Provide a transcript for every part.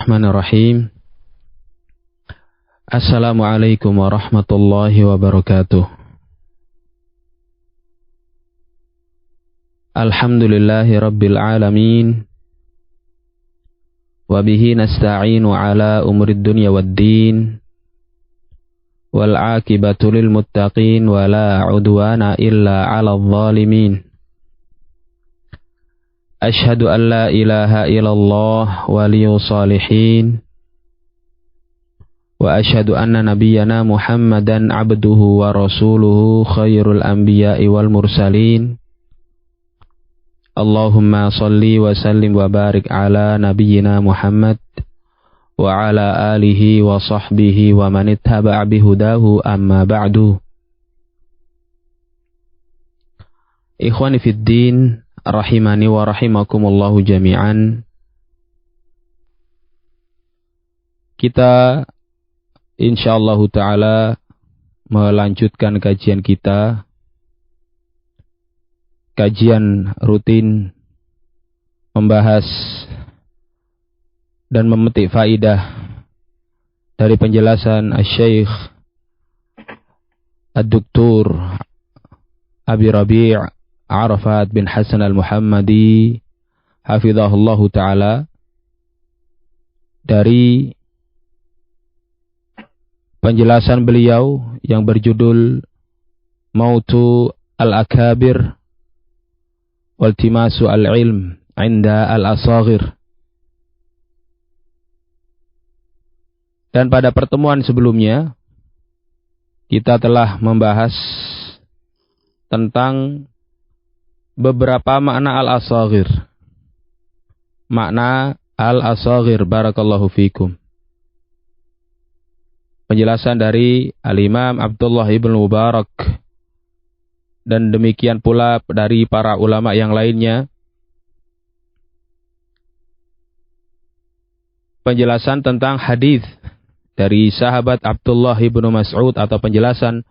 Bismillahirrahmanirrahim. Assalamualaikum warahmatullahi wabarakatuh. Alhamdulillahi rabbil alamin. Wabihi nasta'inu ala umurid dunya waddin. Wal aqibatu lil muttaqin wa la udwana illa 'alal zalimin. Ashhadu an la ilaha illallah waliyus salihin. Wa ashhadu anna nabiyyana Muhammadan abduhu wa rasuluhu khairul anbiya'i wal mursalin. Allahumma salli wa sallim wa barik ala nabiyyina Muhammad wa ala alihi wa sahbihi wa man ittaba'a bihudahu amma ba'du. Ikhwani fid din, rahimani wa rahimakumullahu jami'an. Kita insyaallah ta'ala melanjutkan kajian kita, kajian rutin membahas dan memetik faidah dari penjelasan Asy-Syaikh Ad-Doktor Abi Rabi' Arafat bin Hasan Al-Muhammadi hafizahullahu ta'ala, dari penjelasan beliau yang berjudul Mautu Al-Akabir Waltimasu Al-Ilm Inda Al-Asaghir. Dan pada pertemuan sebelumnya kita telah membahas tentang beberapa makna al-asaghir. Makna al-asaghir, barakallahu fikum. Penjelasan dari Al-Imam Abdullah ibn Mubarak dan demikian pula dari para ulama yang lainnya. Penjelasan tentang hadis dari sahabat Abdullah ibn Mas'ud, atau penjelasan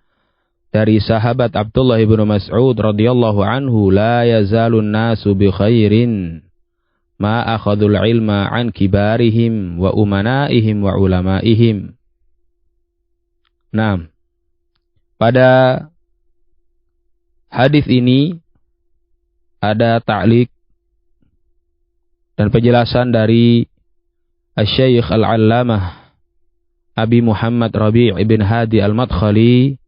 dari sahabat Abdullah ibn Mas'ud radhiyallahu anhu, la yazalun nasu bi khairin ma akhadul ilma an kibarihim wa umanaihim wa ulamaihim. Nah, pada hadis ini ada ta'liq dan penjelasan dari Asy-Syaikh Al-Allamah Abi Muhammad Rabi' ibn Hadi Al-Madkhali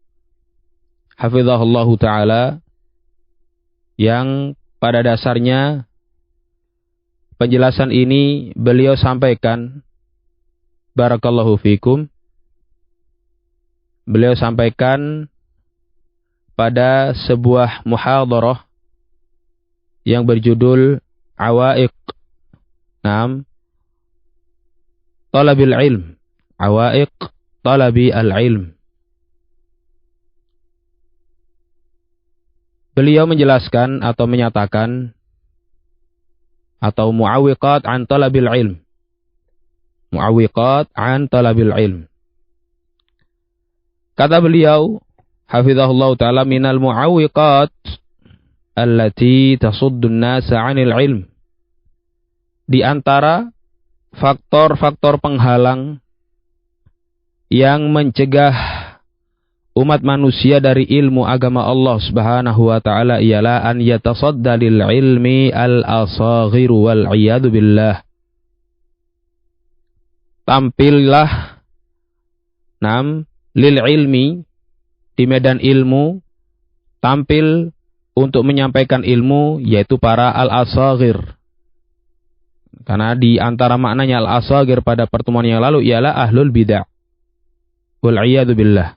hafizahullahu ta'ala, yang pada dasarnya penjelasan ini beliau sampaikan, barakallahu fikum, beliau sampaikan pada sebuah muhadharah yang berjudul Awaiq Talabil Ilm, Awaiq Talabi Al-Ilm. Beliau menjelaskan atau menyatakan, atau mu'awiqat an talabil ilm. Mu'awiqat an talabil ilm. Kata beliau, hafizahullah ta'ala, minal mu'awiqat allati tasuddun nasa 'anil ilm. Di antara faktor-faktor penghalang yang mencegah umat manusia dari ilmu agama Allah Subhanahu wa ta'ala ialah an yatasadda lil ilmi al-asaghir wal iyadu billah. Tampillah lil ilmi, di medan ilmu, tampil untuk menyampaikan ilmu, yaitu para al-asaghir. Karena di antara maknanya al-asaghir pada pertemuan yang lalu ialah ahlul bid'ah wal iyadu billah.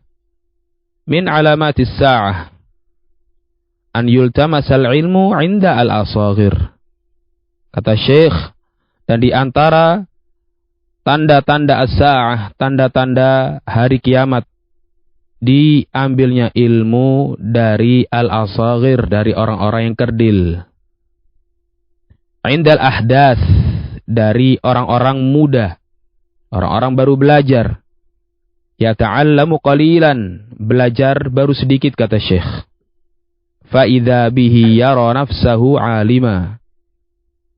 Min alamatis sa'ah an yultamasal ilmu 'inda al-asaghir. Kata Syekh, dan di antara tanda-tanda as-sa'ah, tanda-tanda hari kiamat, diambilnya ilmu dari al-asaghir, dari orang-orang yang kerdil. 'Indal ahdath, dari orang-orang muda, orang-orang baru belajar. Yata'allamu qalilan, belajar baru sedikit, kata Syekh. Fa idza bihi yara nafsahu 'alima.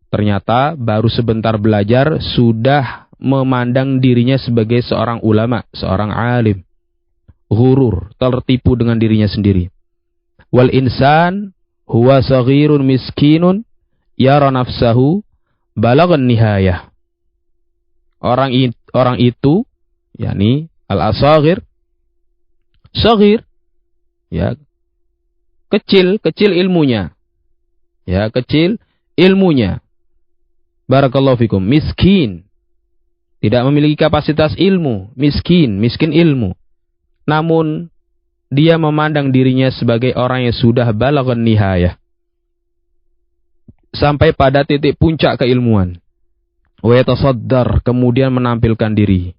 Ternyata baru sebentar belajar sudah memandang dirinya sebagai seorang ulama, seorang alim. Ghurur, tertipu dengan dirinya sendiri. Wal insan huwa saghirun miskinun yara nafsahu balaghan nihayah. Orang itu, yakni al-asaghir, saghir, ya, kecil ilmunya. Ya, kecil ilmunya. Barakallahu fikum. Miskin. Tidak memiliki kapasitas ilmu. Miskin ilmu. Namun, dia memandang dirinya sebagai orang yang sudah balaghan nihayah. Sampai pada titik puncak keilmuan. Wa yatasaddar, kemudian menampilkan diri.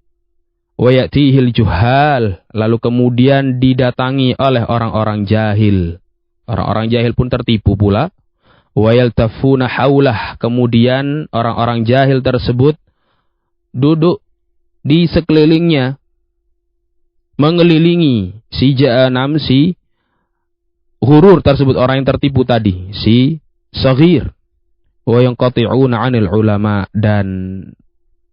Wa ya'tihil juhal, lalu kemudian didatangi oleh orang-orang jahil. Orang-orang jahil pun tertipu pula. Wa yaltafuna haulah, kemudian orang-orang jahil tersebut duduk di sekelilingnya, mengelilingi si ghurur tersebut, orang yang tertipu tadi, si saghir. Wa yanqati'una 'anil ulama, dan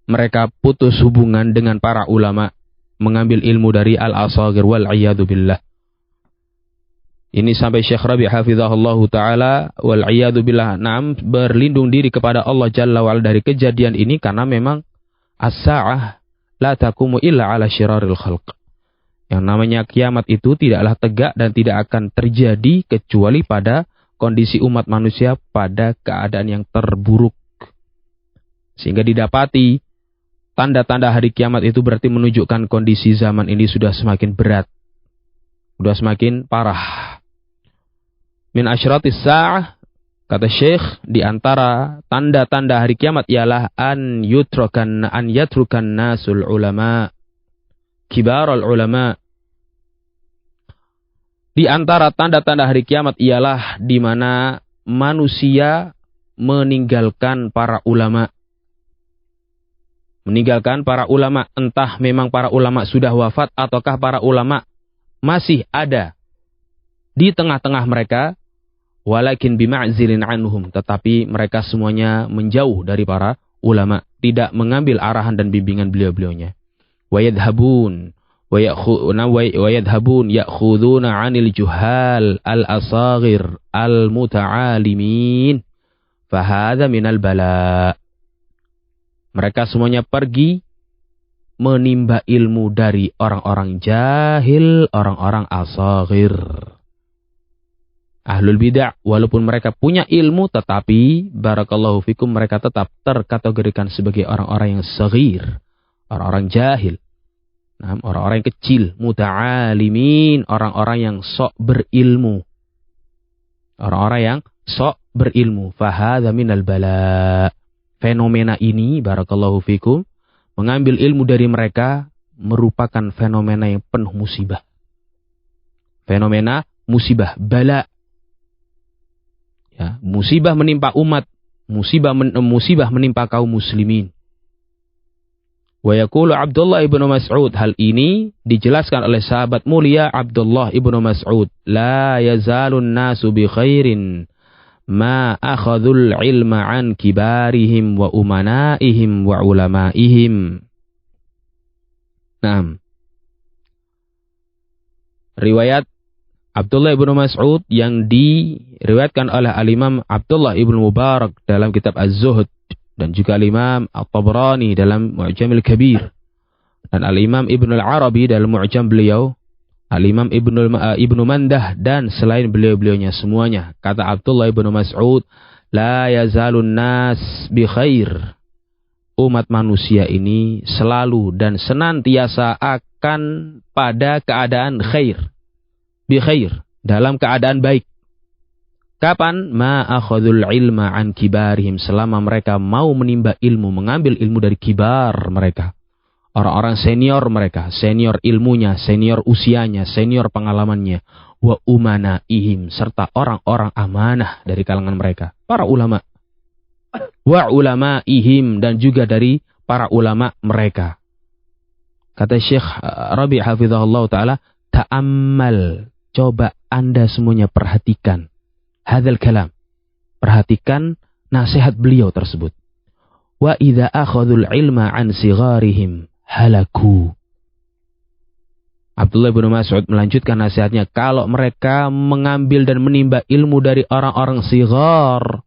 mereka putus hubungan dengan para ulama, mengambil ilmu dari al-asaghir wal 'iyadu billah. Ini sampai Syekh Rabi' hafizahullahu ta'ala wal 'iyadu billah, na'am, berlindung diri kepada Allah Jalla wa'ala dari kejadian ini, karena memang as-sa'ah la taqumu illa 'ala syiraril khalq. Yang namanya kiamat itu tidaklah tegak dan tidak akan terjadi kecuali pada kondisi umat manusia pada keadaan yang terburuk. Sehingga didapati tanda-tanda hari kiamat itu berarti menunjukkan kondisi zaman ini sudah semakin berat. Sudah semakin parah. Min asyratis sa'ah, kata Syekh, di antara tanda-tanda hari kiamat ialah an yatrukan nasul ulama, kibarul ulama. Di antara tanda-tanda hari kiamat ialah di mana manusia meninggalkan para ulama. Meninggalkan para ulama, entah memang para ulama sudah wafat ataukah para ulama masih ada di tengah-tengah mereka, walakin bima'zilin anhum, tetapi mereka semuanya menjauh dari para ulama, tidak mengambil arahan dan bimbingan beliau-beliaunya. Wa yadhhabun ya'khuduna 'anil juhal al-asaghir al-muta'alimin, fa hadza minal bala. Mereka semuanya pergi menimba ilmu dari orang-orang jahil, orang-orang asaghir. Ahlul bid'ah, walaupun mereka punya ilmu, tetapi barakallahu fikum, mereka tetap terkategorikan sebagai orang-orang yang saghir, orang-orang jahil. Nah, orang-orang yang kecil, muta'alimin, orang-orang yang sok berilmu. Orang-orang yang sok berilmu. Fahadha minal bala. Fenomena ini, barakallahu fikum, mengambil ilmu dari mereka merupakan fenomena yang penuh musibah. Fenomena musibah, bala. Ya, musibah menimpa umat, musibah menimpa kaum muslimin. Wa yaqulu Abdullah ibnu Mas'ud, hal ini dijelaskan oleh sahabat mulia Abdullah ibnu Mas'ud, la yazalun nasu bi khairin ma akhadhul ilma an kibarihim wa umanaihim wa ulamaihim. Naam. Riwayat Abdullah ibnu Mas'ud yang diriwayatkan oleh al-Imam Abdullah ibnu Mubarak dalam kitab Az-Zuhd, dan juga al-Imam At-Tabrani dalam Mu'jamil Kabir, dan al-Imam Ibnu Al-Arabi dalam Mu'jam beliau, al-Imam Ibnu Mandah, dan selain beliau-beliaunya semuanya. Kata Abdullah ibnu Mas'ud, la yazalun nas bi khair. Umat manusia ini selalu dan senantiasa akan pada keadaan khair. Bi khair, dalam keadaan baik. Kapan? Ma akhadul ilma an kibarihim, selama mereka mau menimba ilmu, mengambil ilmu dari kibar mereka. Orang-orang senior mereka, senior ilmunya, senior usianya, senior pengalamannya. Wa umanaihim, serta orang-orang amanah dari kalangan mereka, para ulama. Wa ulamaihim, dan juga dari para ulama mereka. Kata Syekh Rabi' hafizahullah ta'ala, ta'ammal, coba Anda semuanya perhatikan hadzal kalam, perhatikan nasihat beliau tersebut. wa idza akhadhul ilma an sigharihim halaku. Abdullah bin Mas'ud melanjutkan nasihatnya, kalau mereka mengambil dan menimba ilmu dari orang-orang sighar,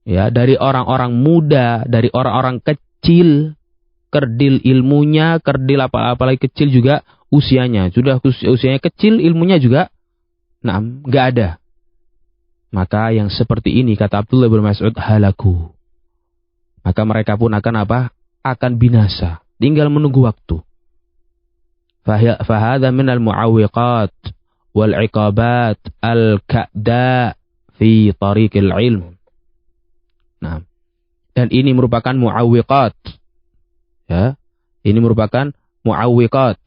ya, dari orang-orang muda, dari orang-orang kecil, kerdil ilmunya, kerdil apalagi kecil juga usianya, sudah usianya kecil, ilmunya juga enggak ada. Maka yang seperti ini, kata Abdullah bin Mas'ud, halaku. Maka mereka pun akan apa? Akan binasa. Tinggal menunggu waktu. Fahadha minal mu'awwiqat wal iqabat al-ka'da fi tariqil ilm. Nah, dan ini merupakan mu'awwiqat. Ya, ini merupakan mu'awwiqat,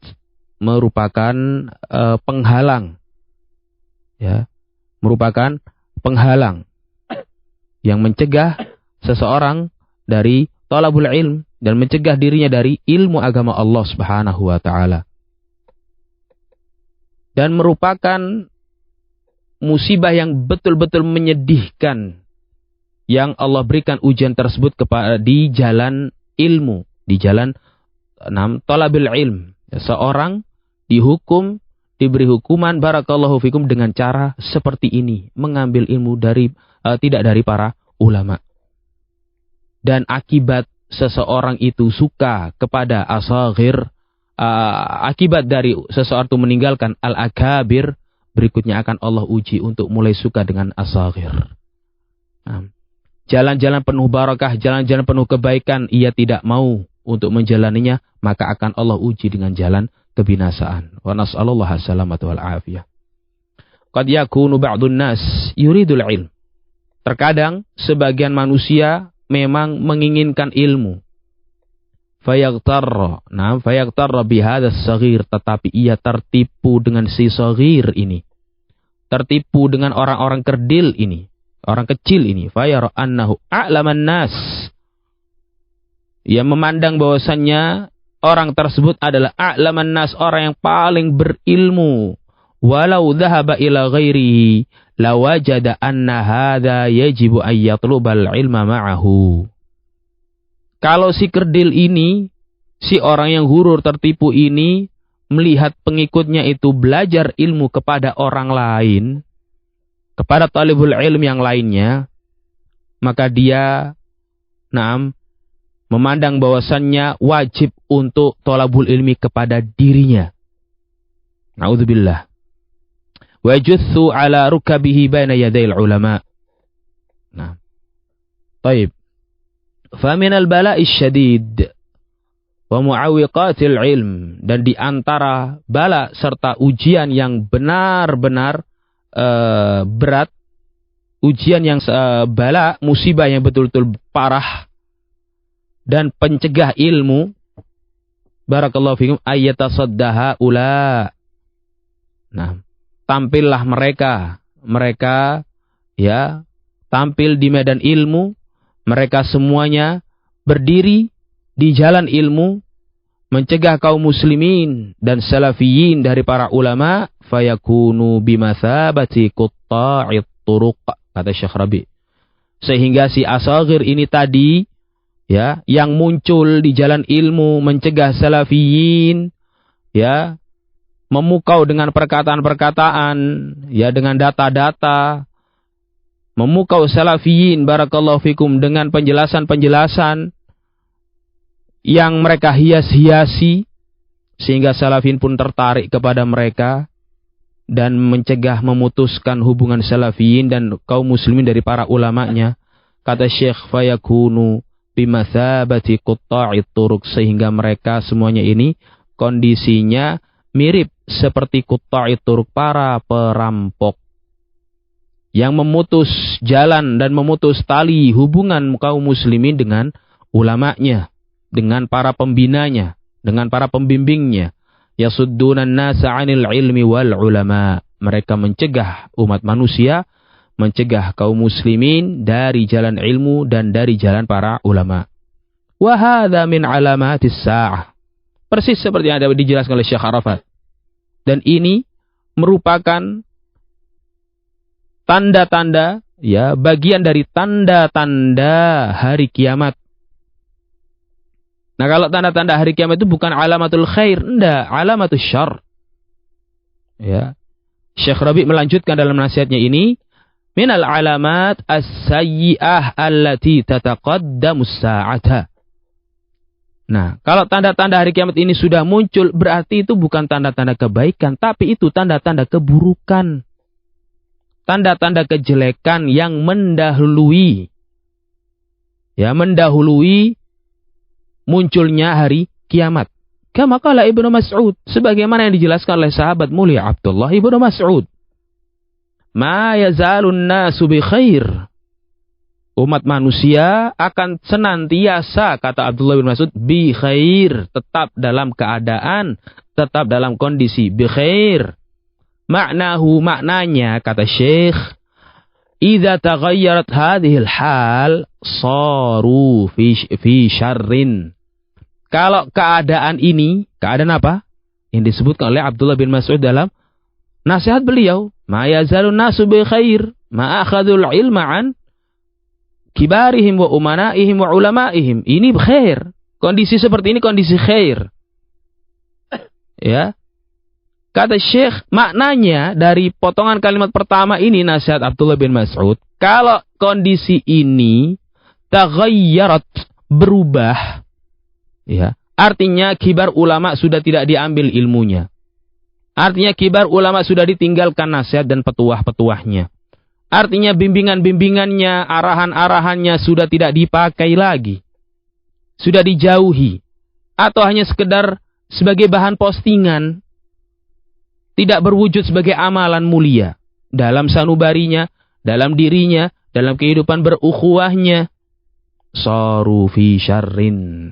merupakan penghalang. Ya, merupakan penghalang yang mencegah seseorang dari talabul ilm dan mencegah dirinya dari ilmu agama Allah Subhanahu wa taala. Dan merupakan musibah yang betul-betul menyedihkan yang Allah berikan ujian tersebut di jalan ilmu, di jalan talabil ilm. Seorang dihukum, diberi hukuman barakallahu fikum dengan cara seperti ini, mengambil ilmu dari tidak dari para ulama. Dan akibat seseorang itu suka kepada asagir, akibat dari seseorang itu meninggalkan al-akabir, berikutnya akan Allah uji untuk mulai suka dengan asagir. Jalan-jalan penuh barakah, jalan-jalan penuh kebaikan, ia tidak mau untuk menjalaninya, maka akan Allah uji dengan jalan kebinasaan. Wa nas'alullah salamata wal afiyah. Qad yakunu ba'dun nas yuridul ilm. Terkadang sebagian manusia memang menginginkan ilmu. Fayaqtarra bihadha as-saghir, tetapi ia tertipu dengan si saghir ini. Tertipu dengan orang-orang kerdil ini, orang kecil ini. Fayara annahu a'laman nas. Ia memandang bahwasannya orang tersebut adalah a'laman nas, orang yang paling berilmu. Walau dhahaba ila ghairihi lawajada anna hadha yajibu an yatlubal ilma ma'ahu. Kalau si kerdil ini, si orang yang hurur tertipu ini, melihat pengikutnya itu belajar ilmu kepada orang lain, kepada talibul ilm yang lainnya, maka dia memandang bahwasannya wajib untuk talabul ilmi kepada dirinya. Na'udzubillah. Wa yajuthu ala rukabihi baina yadayil ulama. Nah. Baik. Famin al-bala'i syadid wa mu'awwiqatil ilm, dan di antara bala serta ujian yang benar-benar berat, ujian yang bala, musibah yang betul-betul parah dan pencegah ilmu, barakallahu fikum, ayyatasaddaha ula. Nah, tampillah mereka ya, tampil di medan ilmu. Mereka semuanya berdiri di jalan ilmu, mencegah kaum muslimin dan salafiyin dari para ulama, fayakunu bimathabati qutta'it turuq, kata Syekh Rabi. Sehingga si asagir ini tadi, ya, yang muncul di jalan ilmu, mencegah salafiyin, ya, memukau dengan perkataan-perkataan, ya, dengan data-data, memukau salafiyin barakallahu fikum dengan penjelasan-penjelasan yang mereka hias-hiasi, sehingga salafiyin pun tertarik kepada mereka dan mencegah, memutuskan hubungan salafiyin dan kaum muslimin dari para ulamanya. Kata Syekh, fayakunu bimathabati qutta'it turuq, sehingga mereka semuanya ini kondisinya mirip seperti qutta'it turuq, para perampok yang memutus jalan dan memutus tali hubungan kaum muslimin dengan ulamanya, dengan para pembinanya, dengan para pembimbingnya. Yasuddunan nasa 'anil ilmi wal ulama. Mereka mencegah umat manusia, mencegah kaum muslimin dari jalan ilmu dan dari jalan para ulama. Wa hadza min alamatis sa'ah. Persis seperti yang ada dijelaskan oleh Syekh Arafat. Dan ini merupakan tanda-tanda, ya, bagian dari tanda-tanda hari kiamat. Nah, kalau tanda-tanda hari kiamat itu bukan alamatul khair, enggak, alamatul syarr. Ya. Syekh Rabi melanjutkan dalam nasihatnya ini, minal alamat as-sayyi'ah allati tataqaddamu as-sa'ata. Nah, kalau tanda-tanda hari kiamat ini sudah muncul, berarti itu bukan tanda-tanda kebaikan, tapi itu tanda-tanda keburukan. Tanda-tanda kejelekan yang mendahului. Ya, mendahului munculnya hari kiamat. Kama qala Ibnu Mas'ud, sebagaimana yang dijelaskan oleh sahabat mulia Abdullah Ibnu Mas'ud. Ma yazalun nasu bi khair. Umat manusia akan senantiasa, kata Abdullah bin Mas'ud, bi khair, tetap dalam keadaan, tetap dalam kondisi bi khair. Maknahu, maknanya, kata Syekh, idza taghayyarat hadhil hal saru fi syarrin. Kalau keadaan ini, keadaan apa? Yang disebutkan oleh Abdullah bin Mas'ud dalam nasihat beliau, ma yazalun nasu bi khair, ma akhadul ilma an kibarihim wa umanaihim wa ulamaihim. Ini khair. Kondisi seperti ini kondisi khair. Ya. Kata Syekh, maknanya dari potongan kalimat pertama ini nasihat Abdullah bin Mas'ud, kalau kondisi ini taghayyarat, berubah, ya, artinya kibar ulama sudah tidak diambil ilmunya. Artinya kibar ulama sudah ditinggalkan nasihat dan petuah-petuahnya. Artinya bimbingan-bimbingannya, arahan-arahannya sudah tidak dipakai lagi. Sudah dijauhi. Atau hanya sekedar sebagai bahan postingan. Tidak berwujud sebagai amalan mulia. Dalam sanubarinya, dalam dirinya, dalam kehidupan berukhuwahnya. Saru fi syarrin.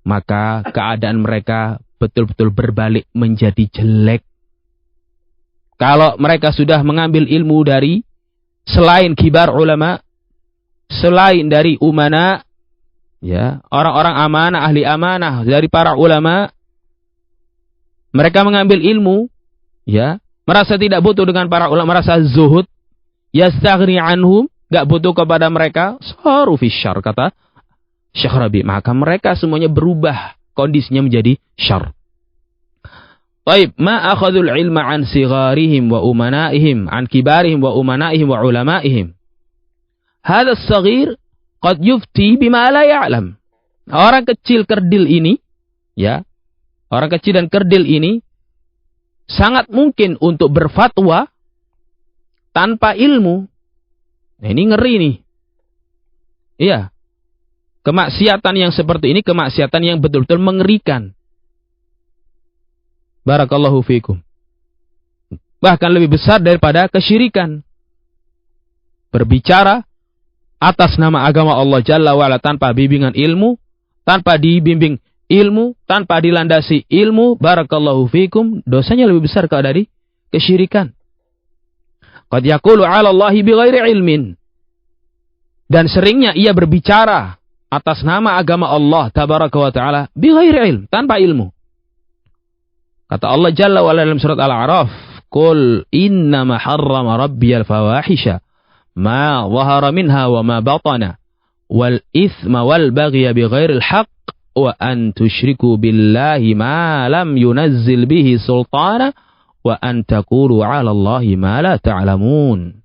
Maka keadaan mereka betul-betul berbalik menjadi jelek. Kalau mereka sudah mengambil ilmu dari selain kibar ulama, selain dari umana, ya, orang-orang amanah, ahli amanah dari para ulama, mereka mengambil ilmu, ya, merasa tidak butuh dengan para ulama, merasa zuhud, yastaghni anhum, gak butuh kepada mereka, saru fi syarr, kata Syekh Rabi, maka mereka semuanya berubah kondisinya menjadi syarr. Baik, ma akhadul ilma an sigharihim wa umanaihim, an kibarihim wa umanaihim wa ulamaihim. Hadha as-saghir qad yufti bima la ya'lam. Orang kecil kerdil ini, ya, orang kecil dan kerdil ini sangat mungkin untuk berfatwa tanpa ilmu. Nah, ini ngeri nih. Iya. Kemaksiatan yang seperti ini, kemaksiatan yang betul-betul mengerikan. Barakallahu fikum. Bahkan lebih besar daripada kesyirikan. Berbicara atas nama agama Allah Jalla wa'ala tanpa bimbingan ilmu, tanpa dibimbing ilmu, tanpa dilandasi ilmu, barakallahu fikum, dosanya lebih besar dari kesyirikan. Qad yaqulu 'ala Allahi bighairi ilmin. Dan seringnya ia berbicara atas nama agama Allah tabaraka wa ta'ala bighairi ilm, tanpa ilmu. Kata Allah Jalla wa'ala dalam surat Al-A'raf, Qul innama harrama rabbiyal fawahisha ma zahara minha wa ma batana wal ithma wal baghya bighairil haqq wa an tusyriku billahi ma lam yunazzil bihi sultana wa an taqulu 'ala Allahi ma la ta'lamun.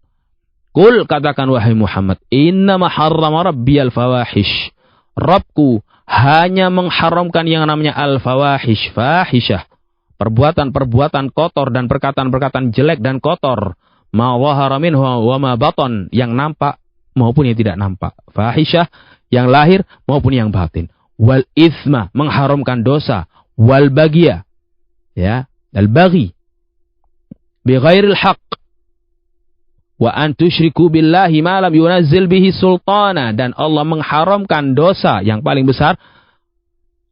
Qul, katakan wahai Muhammad, innama harrama rabbiyal fawahish. Rabbku hanya mengharamkan yang namanya al-fawahish, fahisyah. Perbuatan-perbuatan kotor dan perkataan-perkataan jelek dan kotor. Ma zahara minhu wa ma batan, yang nampak maupun yang tidak nampak. Fahisyah, yang lahir maupun yang batin. Wal ithma, mengharamkan dosa. Wal baghya, ya, al-baghi bi ghairil haqq. Wa an tusyriku billahi ma lam yunazzil bihi sultana, dan Allah mengharamkan dosa yang paling besar.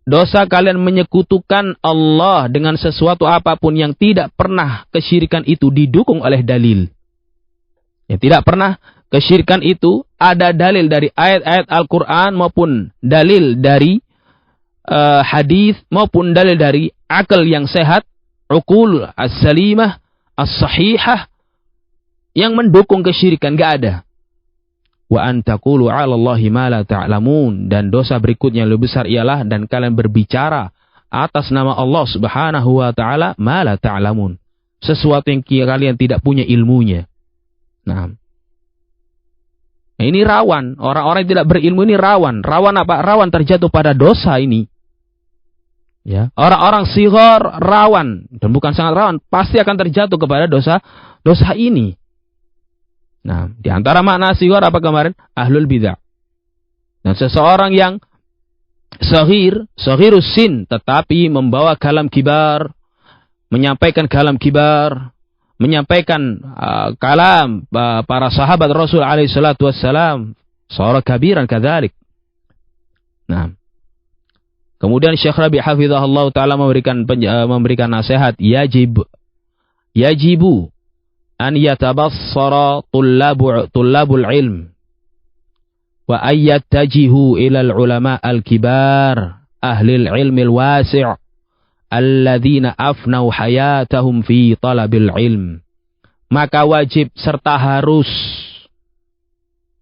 Dosa kalian menyekutukan Allah dengan sesuatu apapun yang tidak pernah kesyirikan itu didukung oleh dalil. Yang tidak pernah kesyirikan itu ada dalil dari ayat-ayat Al-Quran maupun dalil dari hadis maupun dalil dari akal yang sehat, uqul as-salimah, as-sahihah, yang mendukung kesyirikan. Gak ada. Wa an taqulu 'ala Allahi ma la ta'lamun. Dan dosa berikutnya yang lebih besar ialah dan kalian berbicara atas nama Allah Subhanahu wa taala ma la ta'lamun. Sesuatu yang kalian tidak punya ilmunya. Nah, ini rawan. Orang-orang yang tidak berilmu ini rawan. Rawan apa? Rawan terjatuh pada dosa ini. Ya, orang-orang sighar rawan dan bukan sangat rawan, pasti akan terjatuh kepada dosa ini. Nah, di antara makna sighar apa kemarin? Ahlul bidah. Dan seseorang yang saghirus sin tetapi membawa kalam kibar, menyampaikan kalam kibar, menyampaikan kalam para sahabat Rasul alaihi salatu wassalam, seorang kabiran kadzalik. Nah, kemudian Syekh Rabi' hafizahullah taala memberikan nasihat, yajibu an yatabassara tullabul ilm wa ayyattajihu ila ulama al-kibar ahli al-ilm al-wasi' alladzina afnau hayatahum fi talabil ilm. Maka wajib serta harus,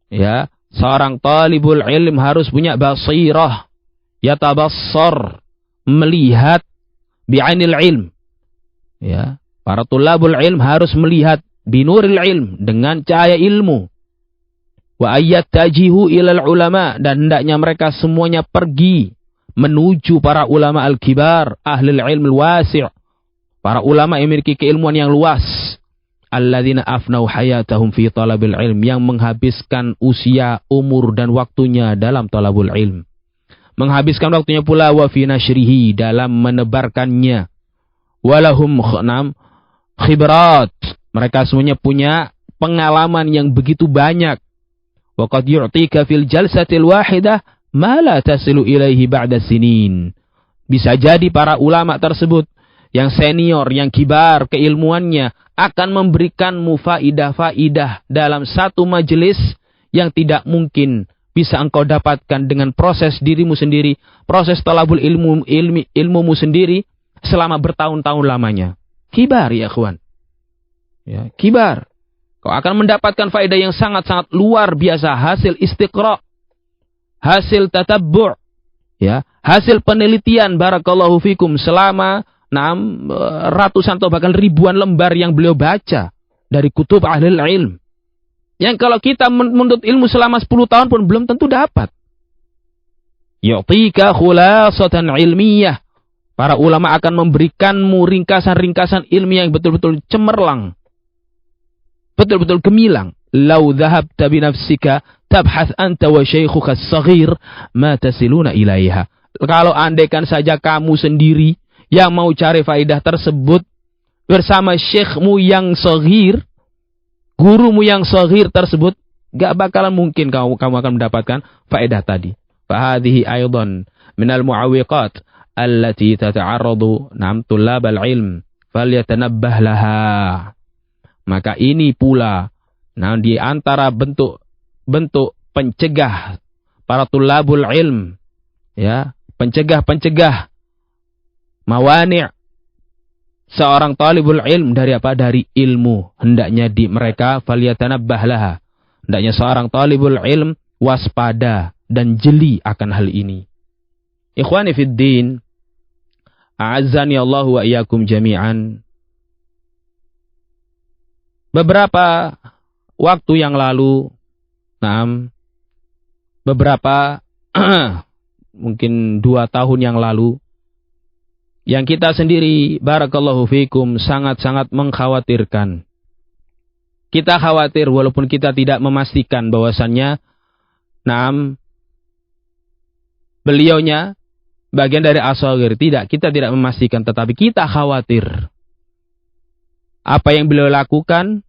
ya, seorang talibul ilm harus punya basirah, yatabassar, melihat bi'ainil ilm. Ya, para tulabul ilm harus melihat binuril ilm, dengan cahaya ilmu. Wa ayyattajihu ilal ulama, dan hendaknya mereka semuanya pergi menuju para ulama al-kibar, ahlul ilm al-wasi', para ulama yang memiliki keilmuan yang luas. Alladzina afnau hayatahum fi talabil ilm, yang menghabiskan usia, umur dan waktunya dalam talabul ilm. Menghabiskan waktunya pula wa fi nashrihi, dalam menebarkannya. Walahum khibrat, mereka semuanya punya pengalaman yang begitu banyak. Wa qad yu'tika fil jalsatil wahidah ma la tasilu ilaihi ba'da sinin. Bisa jadi para ulama tersebut yang senior, yang kibar keilmuannya, akan memberikanmu faidah-faidah dalam satu majelis yang tidak mungkin bisa engkau dapatkan dengan proses dirimu sendiri, proses talabul ilmumu sendiri selama bertahun-tahun lamanya. Kibar ya ikhwan. Ya, kibar. Kau akan mendapatkan faedah yang sangat-sangat luar biasa, hasil istiqra', hasil tatabbu', ya, hasil penelitian barakallahu fikum selama ratusan atau bahkan ribuan lembar yang beliau baca dari kutub ahli ilm. Yang kalau kita menuntut ilmu selama 10 tahun pun belum tentu dapat. Yu'tika khulasatan ilmiyah. Para ulama akan memberikanmu ringkasan-ringkasan ilmiah yang betul-betul cemerlang. Betul-betul gemilang. Lau dhahabta binafsika tabhath anta wa syaikhuka as-saghir ma tasiluna ilaiha. Kalau andaikan saja kamu sendiri yang mau cari faedah tersebut bersama syekhmu yang saghir, gurumu yang saghir tersebut, gak bakalan mungkin kamu akan mendapatkan faedah tadi. Fahadhihi aydan minal mu'awiqat allati tata'arradu tulabal ilm falyatanabbah laha. Maka ini pula di antara bentuk pencegah para tulabul ilm, ya, pencegah mawani' seorang talibul ilm dari apa? Dari ilmu. Hendaknya di mereka falyatanabbah laha. Hendaknya seorang talibul ilm waspada dan jeli akan hal ini. Ikhwani fid din, a'azzani Allah wa iyyakum jami'an. Beberapa waktu yang lalu, beberapa mungkin 2 tahun yang lalu, yang kita sendiri barakallahu fikum sangat-sangat mengkhawatirkan. Kita khawatir walaupun kita tidak memastikan bahwasannya beliaunya bagian dari as-saghir. Tidak, kita tidak memastikan, tetapi kita khawatir apa yang beliau lakukan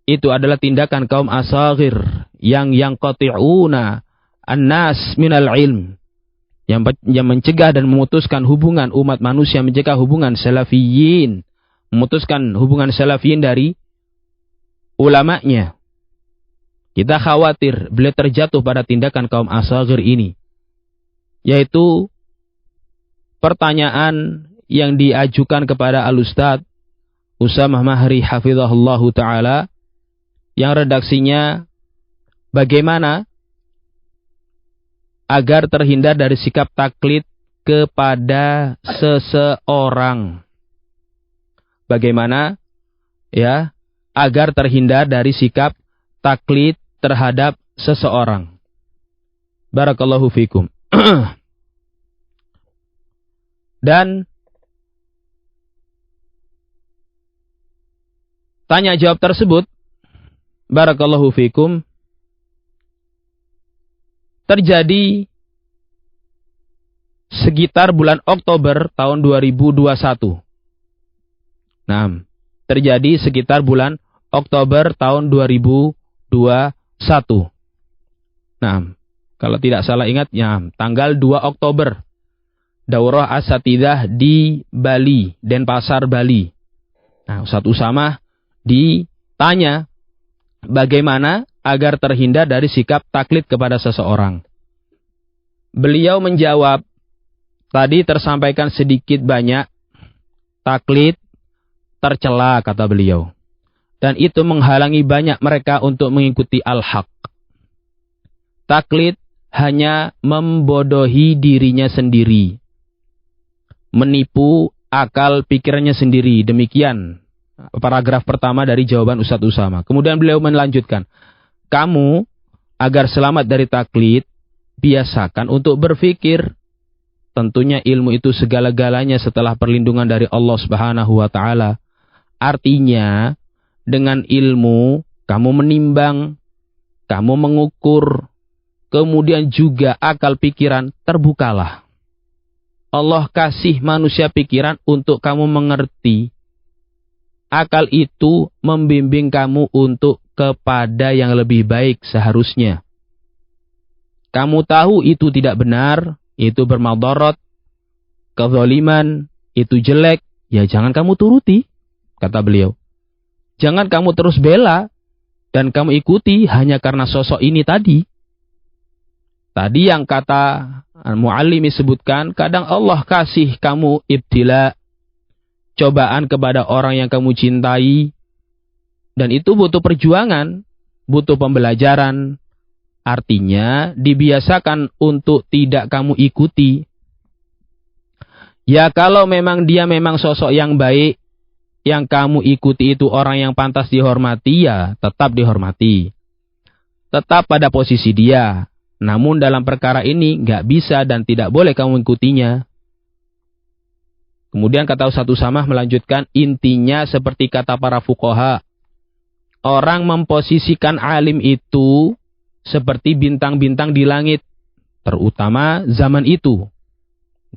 itu adalah tindakan kaum as-saghir yang qati'una an-nas minal ilm, yang mencegah dan memutuskan hubungan umat manusia, mencegah hubungan salafiyin, memutuskan hubungan salafiyin dari ulamanya. Kita khawatir beliau terjatuh pada tindakan kaum as-saghir ini, yaitu pertanyaan yang diajukan kepada Al-Ustadz Usamah Mahri hafizahullahu ta'ala, yang redaksinya Bagaimana agar terhindar dari sikap taklid kepada seseorang. Bagaimana ya agar terhindar dari sikap taklid terhadap seseorang. Barakallahu fikum. Dan tanya jawab tersebut, barakallahu fikum, terjadi sekitar bulan Oktober tahun 2021. Nah, terjadi sekitar bulan Oktober tahun 2021. Nah, kalau tidak salah ingat, ya, tanggal 2 Oktober. Daurah Asatidah di Bali, Denpasar, Bali. Nah, Ustaz Usamah ditanya bagaimana agar terhindar dari sikap taklid kepada seseorang. Beliau menjawab, tadi tersampaikan sedikit banyak taklid tercela, kata beliau. Dan itu menghalangi banyak mereka untuk mengikuti al-haq. Taklid hanya membodohi dirinya sendiri. Menipu akal pikirannya sendiri. Demikian paragraf pertama dari jawaban Ustaz Usamah. Kemudian beliau melanjutkan, kamu agar selamat dari taklid, biasakan untuk berpikir. Tentunya ilmu itu segala-galanya setelah perlindungan dari Allah Subhanahu wa Ta'ala. Artinya, dengan ilmu kamu menimbang, kamu mengukur, kemudian juga akal pikiran terbukalah. Allah kasih manusia pikiran untuk kamu mengerti. Akal itu membimbing kamu untuk kepada yang lebih baik seharusnya. Kamu tahu itu tidak benar, itu bermadarat, kezaliman, itu jelek, ya jangan kamu turuti, kata beliau. Jangan kamu terus bela dan kamu ikuti hanya karena sosok ini tadi. Tadi yang kata Muallimi sebutkan, kadang Allah kasih kamu ibtila, cobaan kepada orang yang kamu cintai, dan itu butuh perjuangan, butuh pembelajaran. Artinya dibiasakan untuk tidak kamu ikuti. Ya kalau memang dia memang sosok yang baik, yang kamu ikuti itu orang yang pantas dihormati, ya tetap dihormati. Tetap pada posisi dia. Namun dalam perkara ini nggak bisa dan tidak boleh kamu mengikutinya. Kemudian kata Ustaz Usamah melanjutkan, intinya seperti kata para fuqaha, orang memposisikan alim itu seperti bintang-bintang di langit, terutama zaman itu.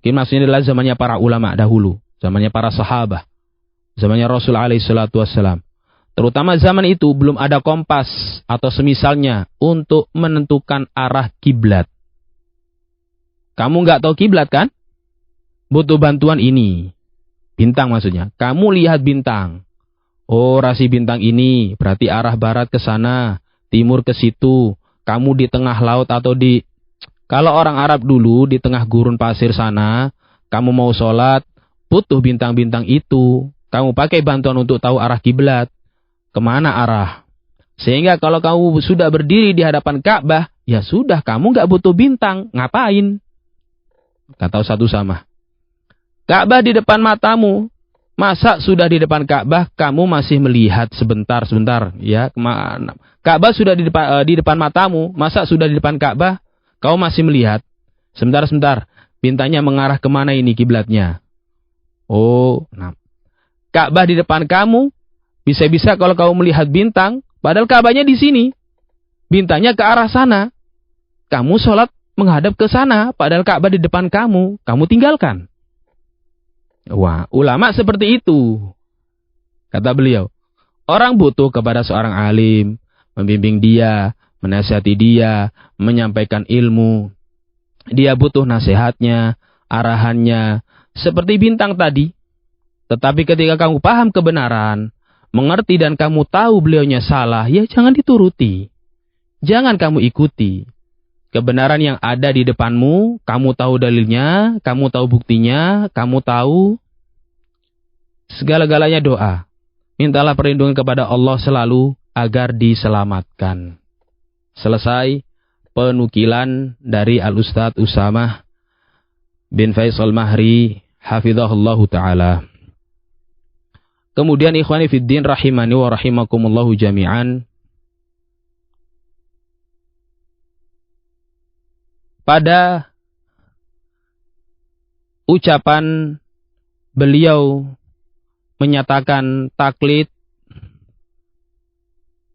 Mungkin maksudnya adalah zamannya para ulama dahulu, zamannya para sahabat, zamannya Rasul alaihi salatu wassalam. Terutama zaman itu belum ada kompas atau semisalnya untuk menentukan arah kiblat. Kamu nggak tahu kiblat kan? Butuh bantuan ini. Bintang maksudnya. Kamu lihat bintang. Oh, rasi bintang ini berarti arah barat ke sana, timur ke situ. Kamu di tengah laut atau di... Kalau orang Arab dulu di tengah gurun pasir sana, kamu mau sholat, butuh bintang-bintang itu. Kamu pakai bantuan untuk tahu arah kiblat. Kemana arah? Sehingga kalau kamu sudah berdiri di hadapan Ka'bah, ya sudah, kamu nggak butuh bintang. Ngapain? Kata Ustaz Usamah. Ka'bah di depan matamu. Masa sudah di depan Ka'bah, kamu masih melihat sebentar, ya? Ka'bah sudah di depan matamu. Masa sudah di depan Ka'bah, kamu masih melihat? Sebentar. Bintangnya mengarah kemana ini kiblatnya? Oh, nah. Ka'bah di depan kamu. Bisa-bisa kalau kamu melihat bintang, padahal Ka'bahnya di sini. Bintangnya ke arah sana. Kamu sholat menghadap ke sana, padahal Ka'bah di depan kamu. Kamu tinggalkan. Wah, ulama seperti itu. Kata beliau. Orang butuh kepada seorang alim, membimbing dia, menasihati dia, menyampaikan ilmu. Dia butuh nasihatnya, arahannya, seperti bintang tadi. Tetapi ketika kamu paham kebenaran, mengerti dan kamu tahu beliaunya salah, ya jangan dituruti. Jangan kamu ikuti. Kebenaran yang ada di depanmu, kamu tahu dalilnya, kamu tahu buktinya, kamu tahu segala-galanya doa. Mintalah perlindungan kepada Allah selalu agar diselamatkan. Selesai penukilan dari Al-Ustadz Usamah bin Faisal Mahri hafizahullahu ta'ala. Kemudian ikhwani fiddin rahimani wa rahimakumullahu jami'an. Pada ucapan beliau menyatakan taklid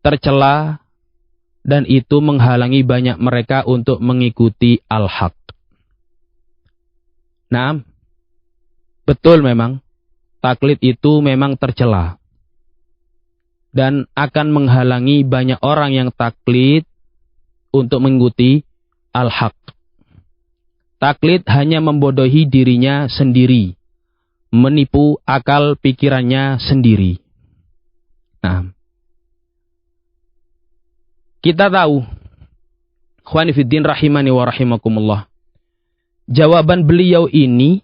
tercela dan itu menghalangi banyak mereka untuk mengikuti al-haq. Nah, betul memang taklid itu memang tercela dan akan menghalangi banyak orang yang taklid untuk mengikuti al-haq. Taklid hanya membodohi dirinya sendiri, menipu akal pikirannya sendiri. Nah, kita tahu, ikhwani fiddin rahimani wa rahimakumullah, jawaban beliau ini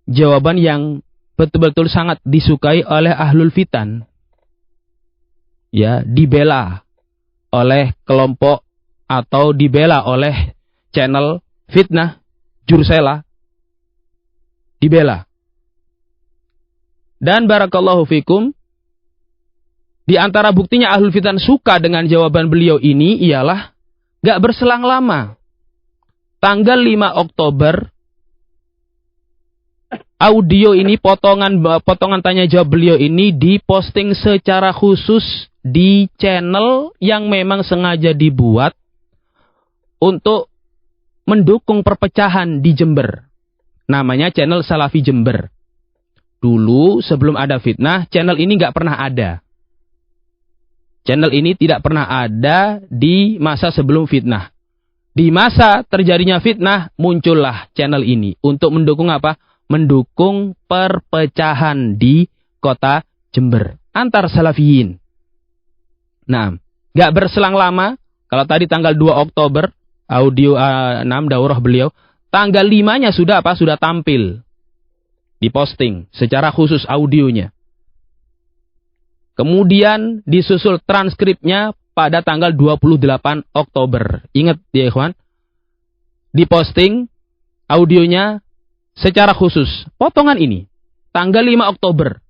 jawaban yang betul-betul sangat disukai oleh ahlul fitan. Ya, dibela oleh kelompok atau dibela oleh channel fitnah, Jursela, dibela. Dan barakallahu fikum, di antara buktinya ahlul fitan suka dengan jawaban beliau ini ialah gak berselang lama. Tanggal 5 Oktober, audio ini, potongan tanya jawab beliau ini diposting secara khusus di channel yang memang sengaja dibuat untuk mendukung perpecahan di Jember. Namanya channel Salafi Jember. Dulu sebelum ada fitnah, channel ini gak pernah ada. Channel ini tidak pernah ada di masa sebelum fitnah. Di masa terjadinya fitnah, muncullah channel ini. Untuk mendukung apa? Mendukung perpecahan di kota Jember. Antar Salafiyin. Nah, gak berselang lama. Kalau tadi tanggal 2 Oktober, audio 6 daurah beliau, tanggal 5-nya sudah apa? Sudah tampil. Diposting secara khusus audionya. Kemudian disusul transkripnya pada tanggal 28 Oktober. Ingat ya ikhwan. Diposting audionya secara khusus. Potongan ini. Tanggal 5 Oktober.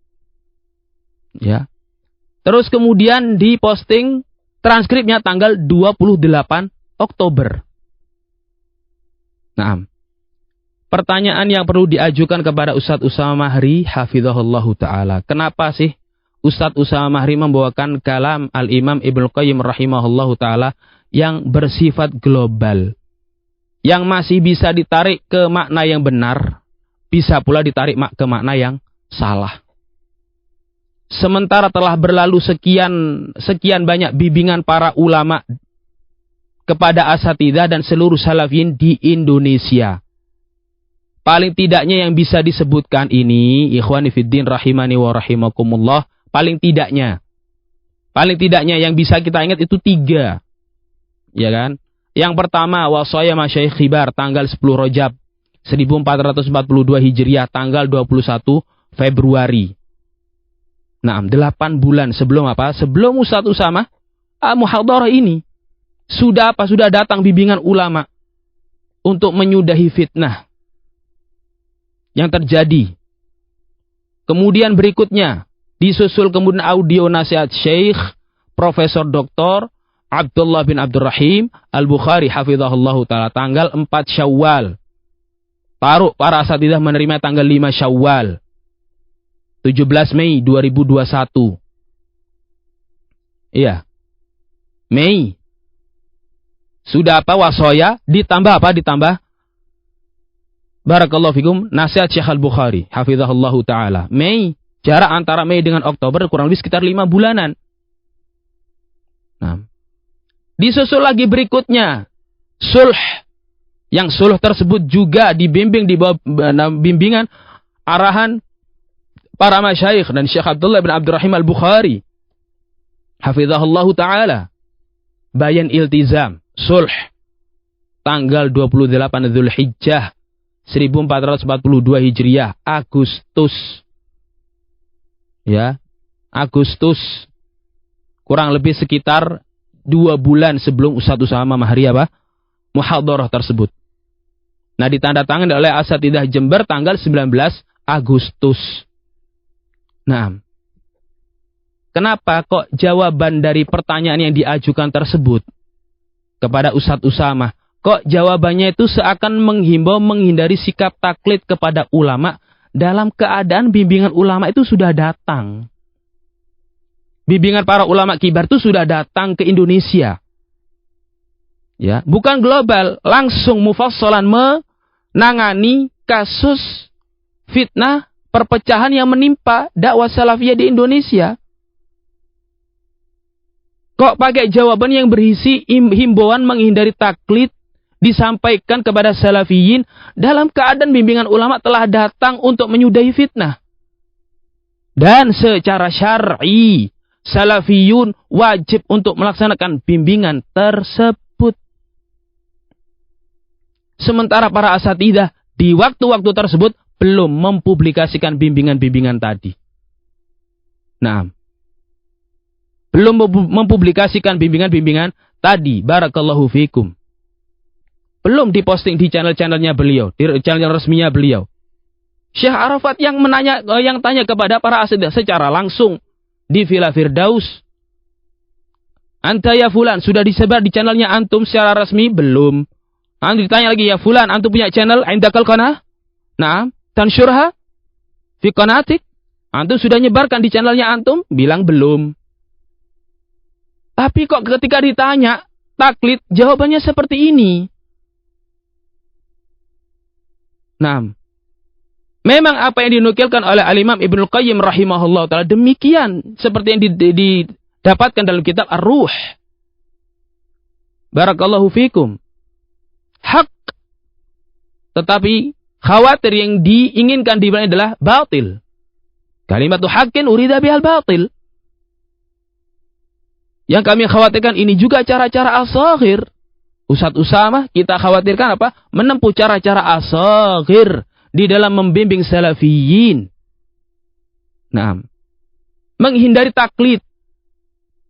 Ya. Terus kemudian diposting transkripnya tanggal 28 Oktober. Nah. Pertanyaan yang perlu diajukan kepada Ustadz Usamah Mahri hafizahullahu ta'ala. Kenapa sih Ustadz Usamah Mahri membawakan kalam Al-Imam Ibnu Qayyim rahimahullahu ta'ala yang bersifat global. Yang masih bisa ditarik ke makna yang benar, bisa pula ditarik ke makna yang salah. Sementara telah berlalu sekian banyak bimbingan para ulama kepada asatidzah dan seluruh salafiyin di Indonesia. Paling tidaknya yang bisa disebutkan ini, ikhwani fiddin rahimani wa rahimakumullah, paling tidaknya yang bisa kita ingat itu 3. Ya kan? Yang pertama, wasaya masyayikh khibar tanggal 10 Rajab 1442 Hijriah tanggal 21 Februari. Nah, 8 bulan sebelum apa? Sebelum Ustadz Usamah muhadharah ini sudah datang bimbingan ulama untuk menyudahi fitnah yang terjadi. Kemudian berikutnya disusul kemudian audio nasihat Syekh Profesor Dr. Abdullah bin Abdurrahim Al-Bukhari hafizahullahu ta'ala tanggal 4 Syawal. Taruh para asatidzah menerima tanggal 5 Syawal. 17 Mei 2021. Iya. Mei. Sudah apa wasoya ditambah apa? Ditambah barakallahu fikum nasihat Syekh Al-Bukhari hafizahullahu ta'ala. Mei. Jarak antara Mei dengan Oktober kurang lebih sekitar 5 bulanan. Nah. Disusul lagi berikutnya. Sulh. Yang sulh tersebut juga dibimbing di bawah bimbingan arahan para masyayikh dan Syekh Abdullah bin Abdurrahim Al-Bukhari hafizahullahu ta'ala. Bayan iltizam. Sulh. Tanggal 28 Dzulhijjah 1442 Hijriah. Agustus. Ya. Agustus. Kurang lebih sekitar 2 bulan sebelum Ustadz Usama mahari apa? Muhadharah tersebut. Nah, ditandatangani oleh Asatidzah Jember tanggal 19 Agustus. Nah, kenapa kok jawaban dari pertanyaan yang diajukan tersebut kepada Ustadz Usama, kok jawabannya itu seakan menghimbau menghindari sikap taklid kepada ulama dalam keadaan bimbingan ulama itu sudah datang. Bimbingan para ulama kibar itu sudah datang ke Indonesia. Ya, bukan global, langsung mufassalan menangani kasus fitnah perpecahan yang menimpa dakwah salafiyah di Indonesia. Kok pakai jawaban yang berisi himbauan menghindari taklid disampaikan kepada salafiyin dalam keadaan bimbingan ulama telah datang untuk menyudahi fitnah. Dan secara syar'i salafiyun wajib untuk melaksanakan bimbingan tersebut. Sementara para asatidzah di waktu-waktu tersebut belum mempublikasikan bimbingan-bimbingan tadi. Nah, belum mempublikasikan bimbingan-bimbingan tadi. Barakallahu fikum. Belum diposting di channel-channelnya beliau, di channel resminya beliau. Syekh Arafat yang tanya kepada para asatidzah secara langsung di Villa Firdaus. Anta ya fulan, sudah disebar di channelnya antum secara resmi? Belum. Nanti ditanya lagi, ya fulan, antum punya channel indakal qanah? Naam, tansyurha fi qanatik? Antum sudah nyebarkan di channelnya antum? Bilang belum. Tapi kok ketika ditanya taklid, jawabannya seperti ini. Naam. Memang apa yang dinukilkan oleh Al-Imam Ibnul Qayyim rahimahullah ta'ala demikian seperti yang didapatkan dalam kitab Ar-Ruh. Barakallahu fikum. Hak. Tetapi khawatir yang diinginkan di belakang adalah batil. Kalimatu haqqin urida bihal batil. Yang kami khawatirkan ini juga cara-cara as-saghir. Ustadz Usama kita khawatirkan apa? Menempuh cara-cara as-saghir di dalam membimbing salafiyin. Nah, menghindari taklid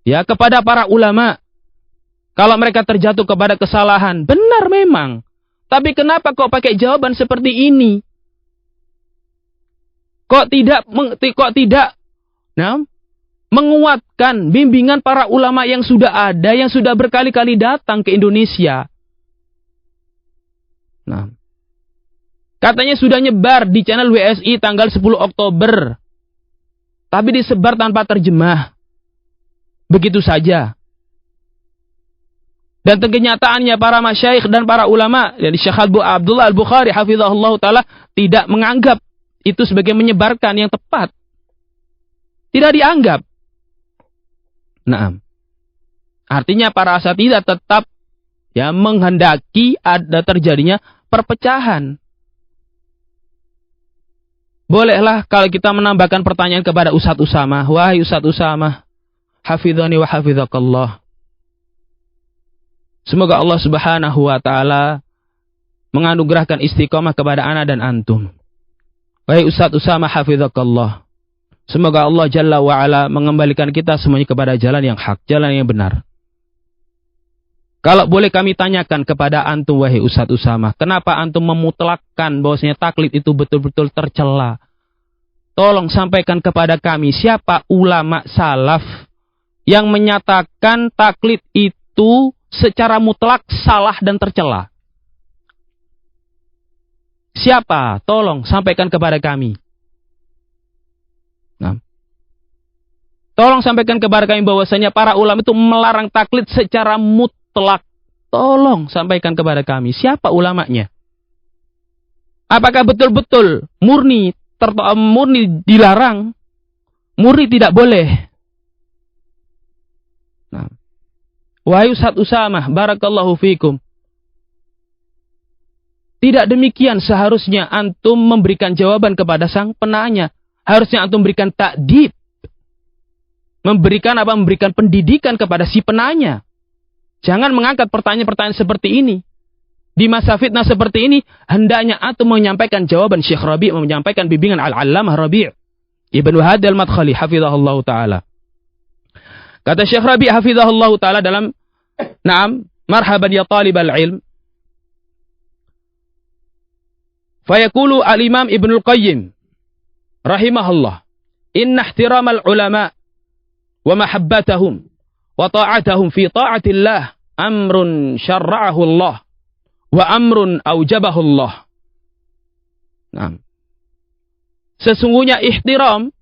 ya kepada para ulama. Kalau mereka terjatuh kepada kesalahan, benar memang. Tapi kenapa kok pakai jawaban seperti ini? Kok tidak menguatkan bimbingan para ulama yang sudah ada, yang sudah berkali-kali datang ke Indonesia. Nah, katanya sudah nyebar di channel WSI tanggal 10 Oktober. Tapi disebar tanpa terjemah. Begitu saja. Dan kenyataannya para masyayikh dan para ulama, dari Syekh Abdullah Al-Bukhari hafizahullah ta'ala, tidak menganggap itu sebagai menyebarkan yang tepat. Tidak dianggap. Nah, artinya para asatidzah tetap ya menghendaki ada terjadinya perpecahan. Bolehlah kalau kita menambahkan pertanyaan kepada Ustadz Usama. Wahai Ustadz Usama, hafidhani wa hafidhakallah. Semoga Allah Subhanahu wa ta'ala menganugerahkan istiqamah kepada ana dan antum. Wahai Ustadz Usama hafidhakallah. Semoga Allah Jalla wa'ala mengembalikan kita semuanya kepada jalan yang hak, jalan yang benar. Kalau boleh kami tanyakan kepada antum, wahai Ustadz Usama, kenapa antum memutlakkan bahwasanya taklid itu betul-betul tercela? Tolong sampaikan kepada kami siapa ulama salaf yang menyatakan taklid itu secara mutlak salah dan tercela. Siapa? Tolong sampaikan kepada kami. Nah, tolong sampaikan kepada kami bahwasanya para ulama itu melarang taklid secara mutlak. Tolong sampaikan kepada kami siapa ulamanya. Apakah betul-betul murni dilarang, murni tidak boleh? Nah, wahai Ustadz Usama, barakallahu fikum. Tidak demikian seharusnya antum memberikan jawaban kepada sang penanya. Harusnya antum berikan ta'dib. Memberikan pendidikan kepada si penanya. Jangan mengangkat pertanyaan-pertanyaan seperti ini. Di masa fitnah seperti ini, hendaknya antum menyampaikan jawaban. Syekh Rabi' menyampaikan bimbingan Al-Allamah Rabi' Ibn Hadi Al-Madkhali hafizahullah ta'ala. Kata Syekh Rabi' hafizahullah ta'ala dalam Naam, marhaban ya talibal ilm. Fayaqulu al-Imam Ibnul Qayyim rahimahullah, inna ihtiramal ulama wa mahabbatahum wa ta'atahum fi ta'atillah amrun syarra'ahu Allah wa amrun aujabahu Allah. Nah, sesungguhnya ihtiram,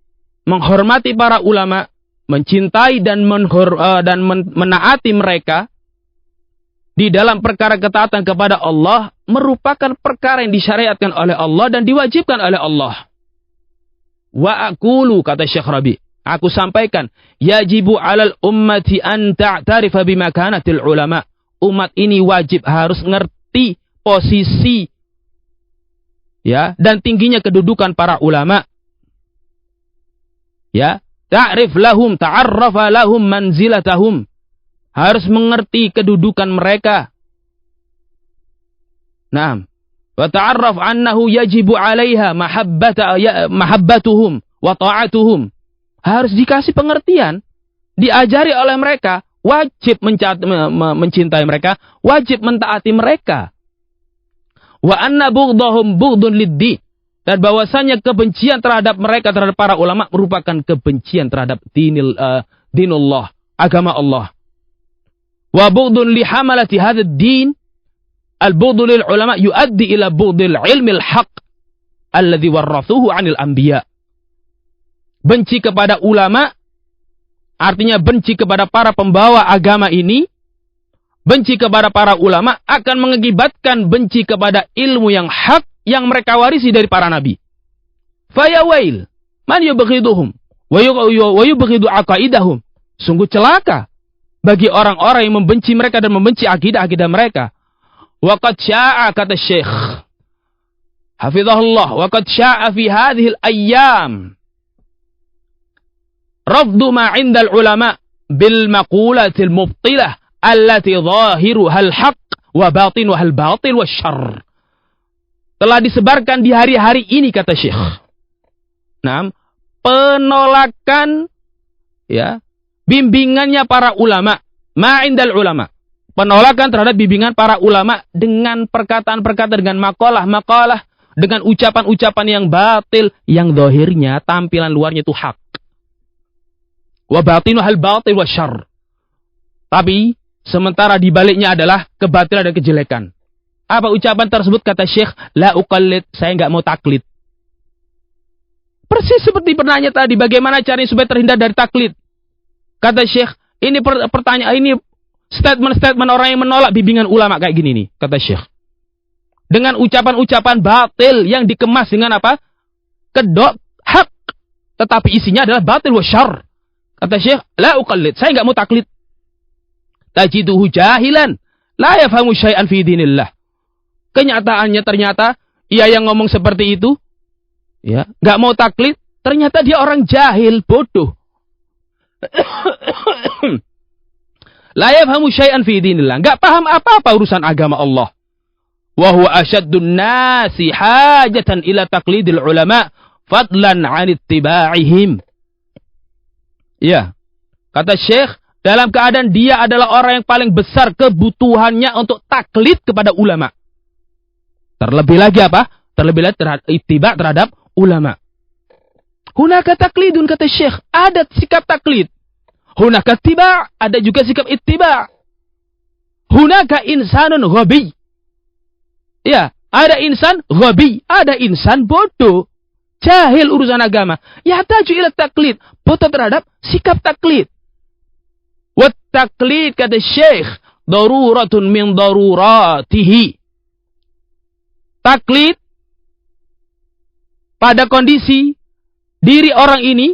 menghormati para ulama, mencintai dan menaati mereka di dalam perkara ketaatan kepada Allah merupakan perkara yang disyariatkan oleh Allah dan diwajibkan oleh Allah. Wa aqulu, kata Syekh Rabi, aku sampaikan, yajibu 'alal ummati an ta'tarifa bimakanatil ulama. Umat ini wajib harus ngerti posisi ya dan tingginya kedudukan para ulama. Ya, ta'rif lahum, ta'arrafa lahum manzilatahum. Harus mengerti kedudukan mereka. Naam. Wa ta'arraf annahu yajibu 'alaiha mahabbatuhum wa ta'atuhum. Harus dikasih pengertian, diajari oleh mereka, wajib mencintai mereka, wajib mentaati mereka. Wa anna bughdahum bughdun lid-din. Dan bahwasanya kebencian terhadap mereka, terhadap para ulama, merupakan kebencian terhadap dinullah, agama Allah. Wa bughdun li hamalati hadzal din, al-bughdu lil ulama yuaddi ila bughdil ilmil haqq alladhi warrathuhu 'anil anbiya. Benci kepada ulama artinya benci kepada para pembawa agama ini. Benci kepada para ulama akan mengakibatkan benci kepada ilmu yang hak yang mereka warisi dari para nabi. Fayawail man yubghiduhum wa yubghidu aqaidahum. Sungguh celaka bagi orang-orang yang membenci mereka dan membenci akidah-akidah mereka. Wa qad sya'a, kata Syekh hafizahullah, wa qad sya'a fi hadhihi al-ayyam rafdu ma 'inda al-ulama bil maqulatil mubtilah allati zahiruha al-haqq wa batinuha al-batil wasyarr. Telah disebarkan di hari-hari ini, kata Syekh. Nah, penolakan ya, bimbingannya para ulama, ma'indal ulama. Penolakan terhadap bimbingan para ulama dengan perkataan-perkataan, dengan makalah-makalah, dengan ucapan-ucapan yang batil, yang zahirnya, tampilan luarnya itu hak. Wa batinuhal batil wasyarr. Tapi sementara di baliknya adalah kebatilan dan kejelekan. Apa ucapan tersebut? Kata Syekh, la uqallid, saya enggak mau taklid. Persis seperti pertanyaan tadi, bagaimana caranya supaya terhindar dari taklid? Kata Syekh, ini pertanyaan, ini statement-statement orang yang menolak bimbingan ulama kayak gini nih, kata Syekh. Dengan ucapan-ucapan batil yang dikemas dengan apa? Kedok hak, tetapi isinya adalah batil wa syarr. Kata Syekh, la uqallid, saya enggak mau taklid. Tajiduhu jahilan, la yafhamu syai'an fi dinillah. Kenyataannya ternyata ia yang ngomong seperti itu, ya, enggak mau taklid, ternyata dia orang jahil, bodoh. La yafhamu syai'an fi dinillah, enggak paham apa-apa urusan agama Allah. Wa huwa asyaddun nasi hajatan ila taqlidil ulama fadlan 'an ittiba'ihim. Ya, kata Syekh, dalam keadaan dia adalah orang yang paling besar kebutuhannya untuk taklid kepada ulama. Terlebih lagi apa? Terlebih lagi terhadap ittiba' terhadap ulama. Hunaka taklidun, kata Syekh, ada sikap taklid. Hunaka ittiba', ada juga sikap ittiba'. Hunaka insanun ghabi. Ya, ada insan ghabi, ada insan bodoh, jahil urusan agama. Yahtaju ila taklid, butuh terhadap sikap taklid. Wat taklid, kata Syekh, daruratun min daruratihi. Taklid pada kondisi diri orang ini,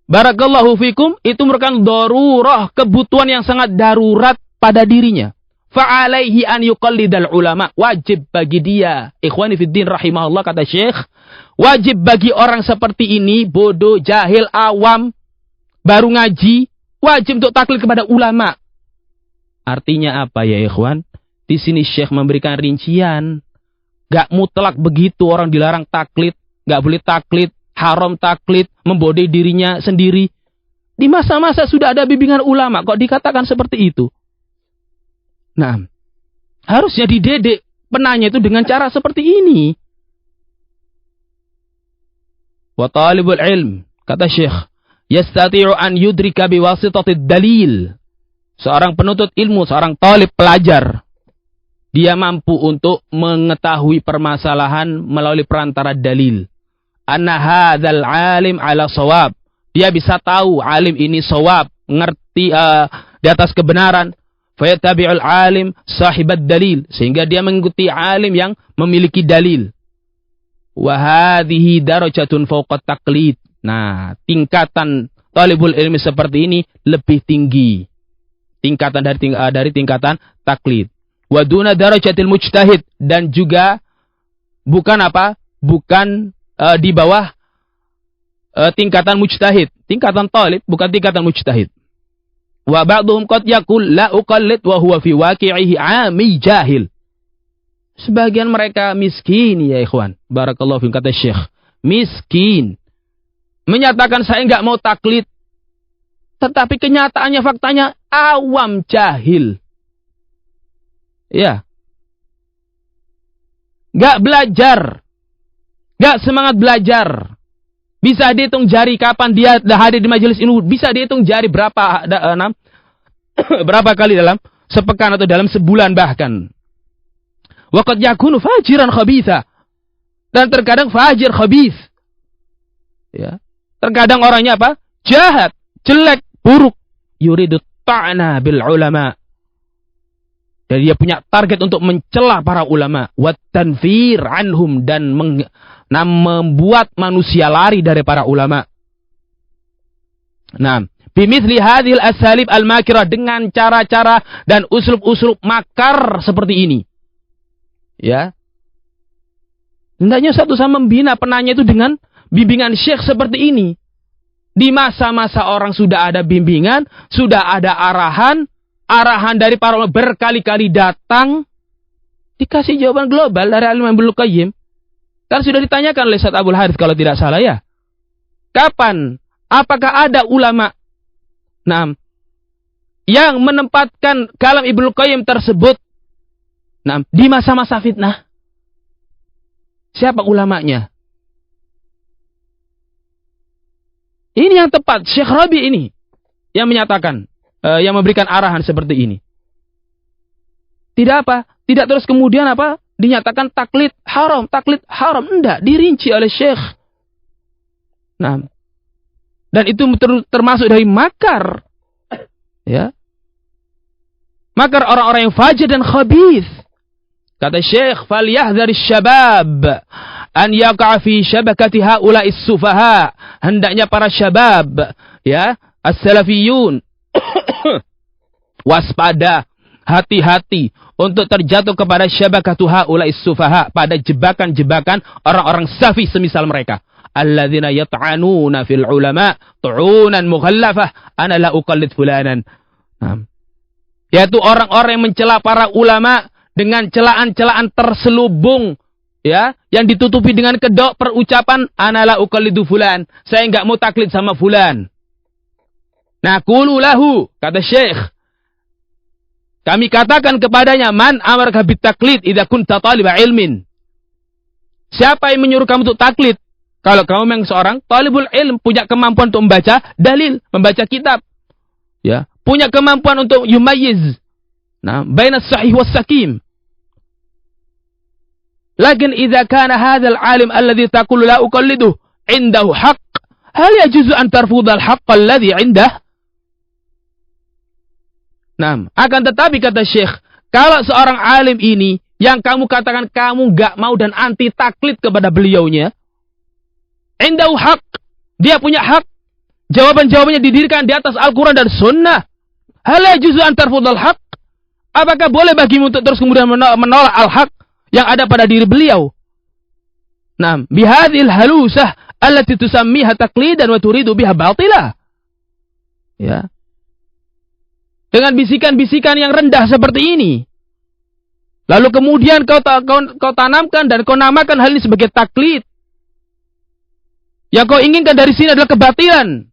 barakallahu fikum, itu merupakan darurah, kebutuhan yang sangat darurat pada dirinya. Fa'alaihi an yuqallidal ulama, wajib bagi dia, ikhwani fiddin rahimahullah, kata Syekh, wajib bagi orang seperti ini, bodoh, jahil, awam, baru ngaji, wajib untuk taklid kepada ulama. Artinya apa ya ikhwan? Di sini Syekh memberikan rincian. Gak mutlak begitu orang dilarang taklid, gak boleh taklid, haram taklid, membodai dirinya sendiri. Di masa-masa sudah ada bimbingan ulama, kok dikatakan seperti itu? Nah, harusnya dididik penanya itu dengan cara seperti ini. Wa talibul ilm, kata Syekh, yastati'u an yudrika biwasitati dalil. Seorang penuntut ilmu, seorang talib pelajar, dia mampu untuk mengetahui permasalahan melalui perantara dalil. Anna hadzal alim ala shawab. Dia bisa tahu alim ini shawab, ngerti di atas kebenaran. Fayatabi'ul alim sahibat dalil, sehingga dia mengikuti alim yang memiliki dalil. Wa hadhihi darajatun fawqa taqlid. Nah, tingkatan talibul ilmi seperti ini lebih tinggi. Tingkatan dari tingkatan taklid. Wa duna darajatil mujtahid, dan juga bukan apa? Bukan di bawah tingkatan mujtahid. Tingkatan talib bukan tingkatan mujtahid. Wa ba'dhum qad yaqul la uqallid wa huwa fi waqi'ihi 'ami jahil. Sebagian mereka miskin ya ikhwan. Barakallahu fiikum, kata Syekh. Miskin. Menyatakan saya enggak mau taklid. Tetapi kenyataannya, faktanya awam jahil. Ya. Enggak belajar. Enggak semangat belajar. Bisa dihitung jari kapan dia hadir di majelis ini. Bisa dihitung jari berapa kali dalam sepekan atau dalam sebulan bahkan. Wa qad yakunu fajiran khabitha. Dan terkadang fajir khabith. Ya. Terkadang orangnya apa? Jahat, jelek, buruk. Yuridu ta'na bil ulama. Dan dia punya target untuk mencela para ulama. Wa tanfir anhum, dan membuat manusia lari dari para ulama. Nah, bimithli hadhil asalib al-makirah, dengan cara-cara dan uslub-uslub makar seperti ini. Ya. Hendaknya satu sama membina penanya itu dengan bimbingan syekh seperti ini. Di masa-masa orang sudah ada bimbingan, sudah ada arahan dari para ulama berkali-kali datang, dikasih jawaban global dari Al-Imam Ibnu Qayyim. Kan sudah ditanyakan oleh Ustaz Abdul Harith kalau tidak salah ya. Kapan? Apakah ada ulama yang menempatkan kalam Ibnu Qayyim tersebut di masa-masa fitnah? Siapa ulamanya? Ini yang tepat, Syekh Rabi ini yang menyatakan, yang memberikan arahan seperti ini. Tidak apa? Tidak terus kemudian apa? Dinyatakan taklid haram. Enggak, dirinci oleh Syekh. Nah, dan itu termasuk dari makar. Ya. Makar orang-orang yang fajir dan khabith. Kata Syekh, "Falyahdhari syabab an yaqa fi syabakati haula'is sufaha." Hendaknya para syabab, ya, as-salafiyun waspada, hati-hati untuk terjatuh kepada syabakatu haula'is sufaha, pada jebakan-jebakan orang-orang safi semisal mereka. Alladzina yat'anuna fil ulama tu'unan mughallafah ana la uqallid fulanan. Yaitu orang-orang yang mencela para ulama dengan celaan-celaan terselubung, ya, yang ditutupi dengan kedok perucapan ana la uqallidu fulan, saya enggak mau taklid sama fulan. Nah, qulu lahu, kata Syekh, kami katakan kepadanya, man amarka bit taklid idza kunta taliba ilmin. Siapa yang menyuruh kamu untuk taklid? Kalau kamu memang seorang talibul ilm, punya kemampuan untuk membaca dalil, membaca kitab, ya, punya kemampuan untuk yumayyiz baina sahih was sakim. Lakin idza kana hadzal alim alladhi taqulu la uqallidu indahu haqq, hal yajuzu an tarfudha al haqq alladhi indah? Akan tetapi kata Syekh, kalau seorang alim ini yang kamu katakan kamu enggak mau dan anti taklid kepada beliaunya, indahu haqq, dia punya hak, jawaban-jawabannya didirikan di atas Al-Quran dan Sunnah, hal yajuzu an tarfudha al haqq, apakah boleh bagimu untuk terus kemudian menolak al-haq yang ada pada diri beliau? Bihadhil halusah allati tusammiha taqlidan wa turidu biha batilah. Ya. Dengan bisikan-bisikan yang rendah seperti ini. Lalu kemudian kau tanamkan dan kau namakan hal ini sebagai taklid. Yang kau inginkan dari sini adalah kebatilan.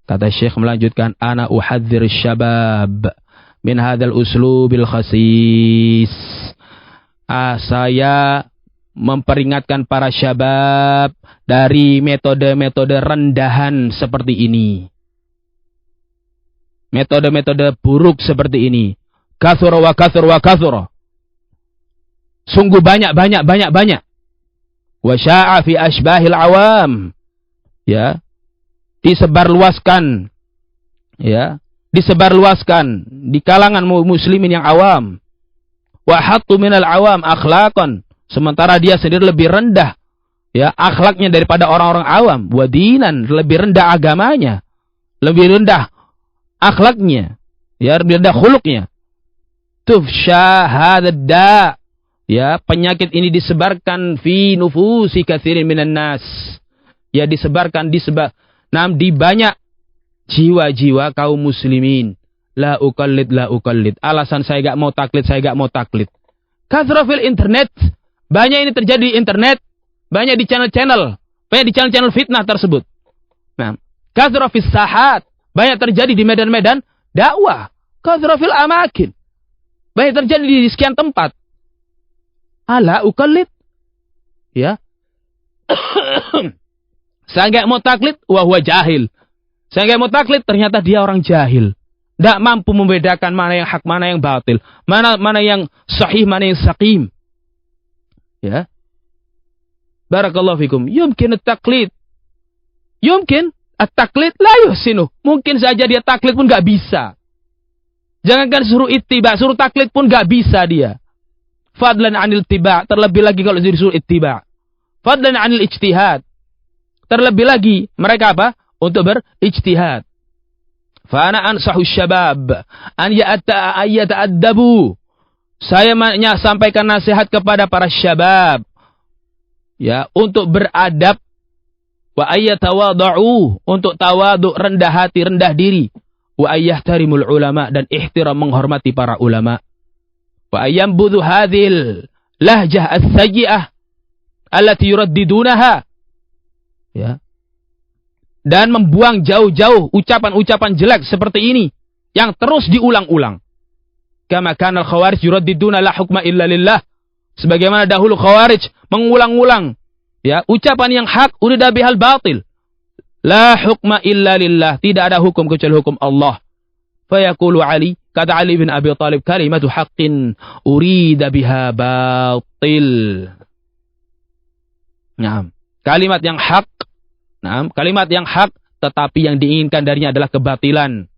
Kata Syekh melanjutkan, ana uhadzir syabab. min hadzal uslubil khasis. Saya memperingatkan para syabab dari metode-metode rendahan seperti ini. Metode-metode buruk seperti ini. Kathura wa kathura wa kathura. Sungguh banyak. Wa sya'a fi ashbahil awam. Ya. Disebarluaskan. Ya. Disebarluaskan di kalangan muslimin yang awam. Wa hattu minal awam akhlaqan. Sementara dia sendiri lebih rendah, ya, akhlaknya daripada orang-orang awam. Wa dinan, lebih rendah agamanya, lebih rendah akhlaknya, ya, lebih rendah khuluknya. Tufsha hadzal da', ya, penyakit ini disebarkan fi nufusi katsirin minan nas. Ya, disebarkan di banyak jiwa-jiwa kaum muslimin. La uqallid. Alasan saya enggak mau taklid. Katsra fil internet. Banyak ini terjadi di internet, banyak di channel-channel, banyak di channel-channel fitnah tersebut. Nah, katsra fis sahat, banyak terjadi di medan-medan dakwah. Katsra fil amakin, banyak terjadi di sekian tempat. Ala uqallid. Ya. Saya enggak mau taklid, wa huwa jahil. Saya enggak mau taklid, ternyata dia orang jahil. Tidak mampu membedakan mana yang hak, mana yang batil, mana yang sahih, mana yang saqim. Ya. Barakallahu fikum. Yumkin at-taqlid. Yumkin at-taqlid la yuhsinu. Mungkin saja dia taklid pun enggak bisa. Jangankan suruh ittiba, suruh taklid pun enggak bisa dia. Fadlan 'anil ittiba, terlebih lagi kalau disuruh ittiba. Fadlan 'anil ijtihad. Terlebih lagi mereka apa? Untuk berijtihad. Fa ana ansahu syabab an yata'addabu. Saya sampaikan nasihat kepada para syabab, ya, untuk beradab, wa ayyatawada'u, untuk tawadhu, rendah hati, rendah diri, wa ayyahtarimul ulama, dan ihtiram, menghormati para ulama, wa ayyambudhu hadhil lahjah as-sayyi'ah allati yuraddidunaha, ya, dan membuang jauh-jauh ucapan-ucapan jelek seperti ini yang terus diulang-ulang. Kama kana al-khawarij yuraddiduna la hukma illa lillah. Sebagaimana dahulu khawarij mengulang-ulang, ya, ucapan yang hak, urida bihal batil. La hukma illa lillah, tidak ada hukum kecuali hukum Allah. Fa yaqulu Ali, kata Ali bin Abi Thalib, kalimatu haqqin urida biha batil. Naam, kalimat yang hak. Naam, kalimat yang hak tetapi yang diinginkan darinya adalah kebatilan.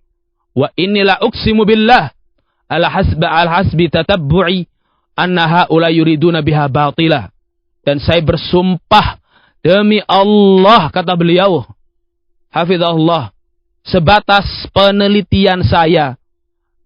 Wa inni la uqsimu billah al-hasbi tatabbu'i anna haula yuriduna biha batilah. Dan saya bersumpah demi Allah, kata beliau, hafizahullah, sebatas penelitian saya,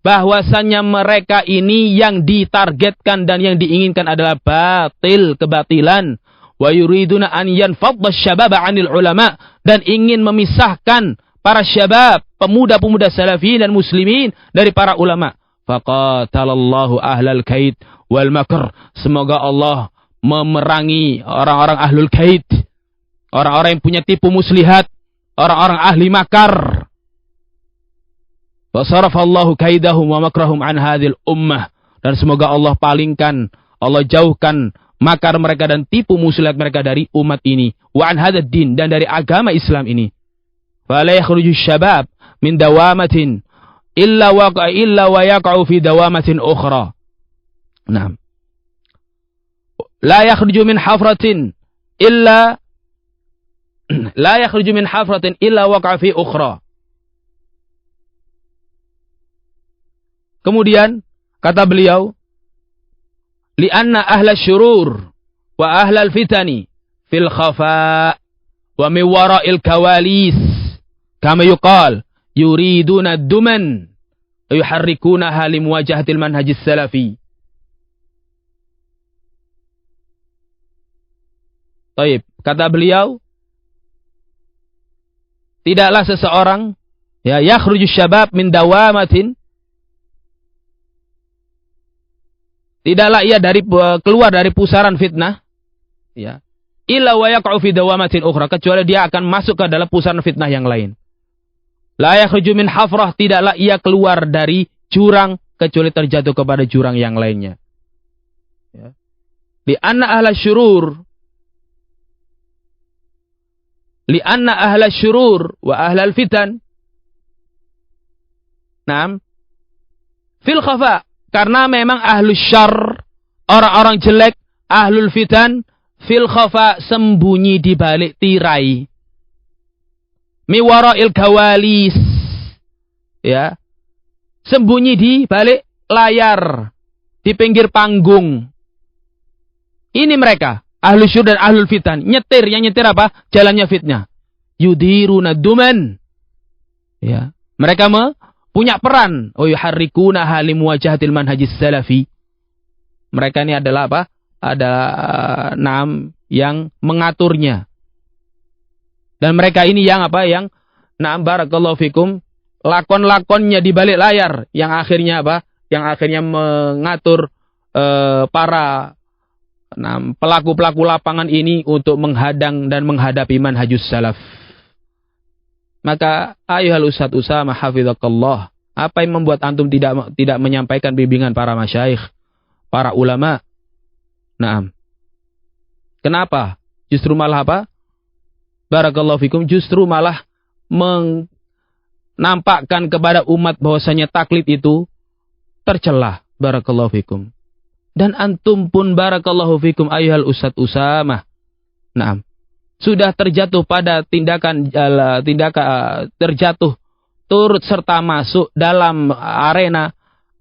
bahwasannya mereka ini yang ditargetkan dan yang diinginkan adalah batil, kebatilan. Wa yuriduna an yanfadda syababa 'anil ulama, dan ingin memisahkan para syabab, pemuda-pemuda salafiyin dan muslimin dari para ulama. Faqatalallahu ahlal kaid wal makr. Semoga Allah memerangi orang-orang ahlul kaid, orang-orang yang punya tipu muslihat, orang-orang ahli makar. Wa sarafallahu kaidahum wa makrahum an hadhil ummah. Dan semoga Allah palingkan, Allah jauhkan makar mereka dan tipu muslihat mereka dari umat ini. Wa an hadzal din, dan dari agama Islam ini. Fa la yakhruju syabab min dawamatin illa wa yaqa'u fi dawamatin ukhra. Naam. La yakhruju min hafratin illa waqa'a fi ukhra. Kemudian kata beliau, li'anna ahla syurur wa ahla al-fitani fil khafa wa min wara'il kawalis, kama yuqal yuriduna ad-duman wa yuharrikunaha li muwajahatil manhajis salafi. Taib, kata beliau, tidaklah seseorang, ya, yakhruju syabab min dawamatin, tidaklah ia keluar dari pusaran fitnah, ya, illa wa yaqa'u fi dawamatin ukhra, kecuali dia akan masuk ke dalam pusaran fitnah yang lain. La yakhruju min hafrah, tidaklah ia keluar dari jurang kecuali terjatuh kepada jurang yang lainnya. Ya. Li'anna ahla syurur wa ahlal fitan. Naam. Fil khafa. Karena memang ahlus syarr, orang-orang jelek, ahlul fitan, fil khafa, sembunyi di balik tirai. Miwara'il kawalis. Ya. Sembunyi di balik layar. Di pinggir panggung. Ini mereka. Ahlus syurr dan ahlul fitan. Nyetir. Yang nyetir apa? Jalannya fitnah. Yudiruna duman. Ya. Mereka punya peran. Yuharrikuna halim wajahatil manhajis salafi. Mereka ini adalah apa? Ada yang mengaturnya. Dan mereka ini yang apa? Yang barakallahu fikum, lakon-lakonnya di balik layar, yang akhirnya apa? Yang akhirnya mengatur para pelaku-pelaku lapangan ini untuk menghadang dan menghadapi manhajus salaf. Maka ayuhal Ustadz Usamah hafizakallah, apa yang membuat antum tidak menyampaikan bimbingan para masyayikh, para ulama? Naam. Kenapa? Justru malah apa? Barakallahu fikum, justru malah menampakkan kepada umat bahwasanya taklid itu tercela. Barakallahu fikum. Dan antum pun barakallahu fikum ayuhal Ustadz Usamah. Naam. Sudah terjatuh pada tindakan terjatuh turut serta masuk dalam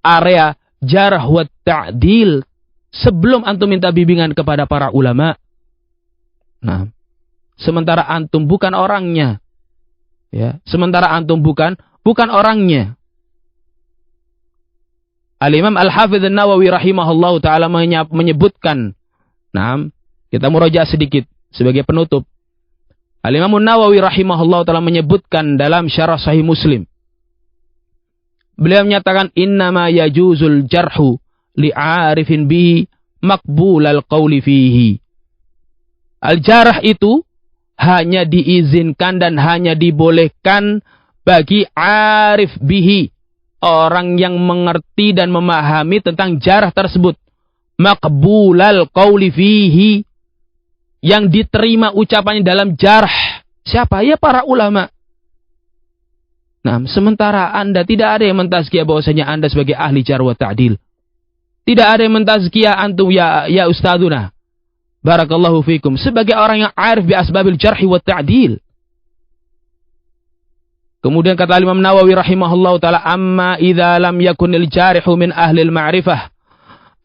area jarh wa ta'dil sebelum antum minta bimbingan kepada para ulama. Nah, sementara antum bukan orangnya. Ya, sementara antum bukan orangnya. Al-Imam Al-Hafidz An-Nawawi rahimahullahu taala menyebutkan. Nah, kita murojaah sedikit sebagai penutup. Al-Imam An-Nawawi rahimahullah ta'ala menyebutkan dalam syarah Sahih Muslim. Beliau menyatakan innama yajuzul jarhu li'arifin bihi maqbulal qawli fihi. Al-jarh itu hanya diizinkan dan hanya dibolehkan bagi arif bihi, orang yang mengerti dan memahami tentang jarh tersebut. Maqbulal qawli fihi, yang diterima ucapannya dalam jarh. Siapa? Ya para ulama. Nah, sementara Anda tidak ada yang mentazkiyah bahwasanya Anda sebagai ahli jarh wa ta'dil. Tidak ada yang mentazkiyah antum ya ustaduna. Barakallahu fikum. Sebagai orang yang arif bi asbabil jarh wa ta'dil. Kemudian kata Imam Nawawi rahimahullahu taala, amma idza lam yakunil jarihu min ahli al-ma'rifah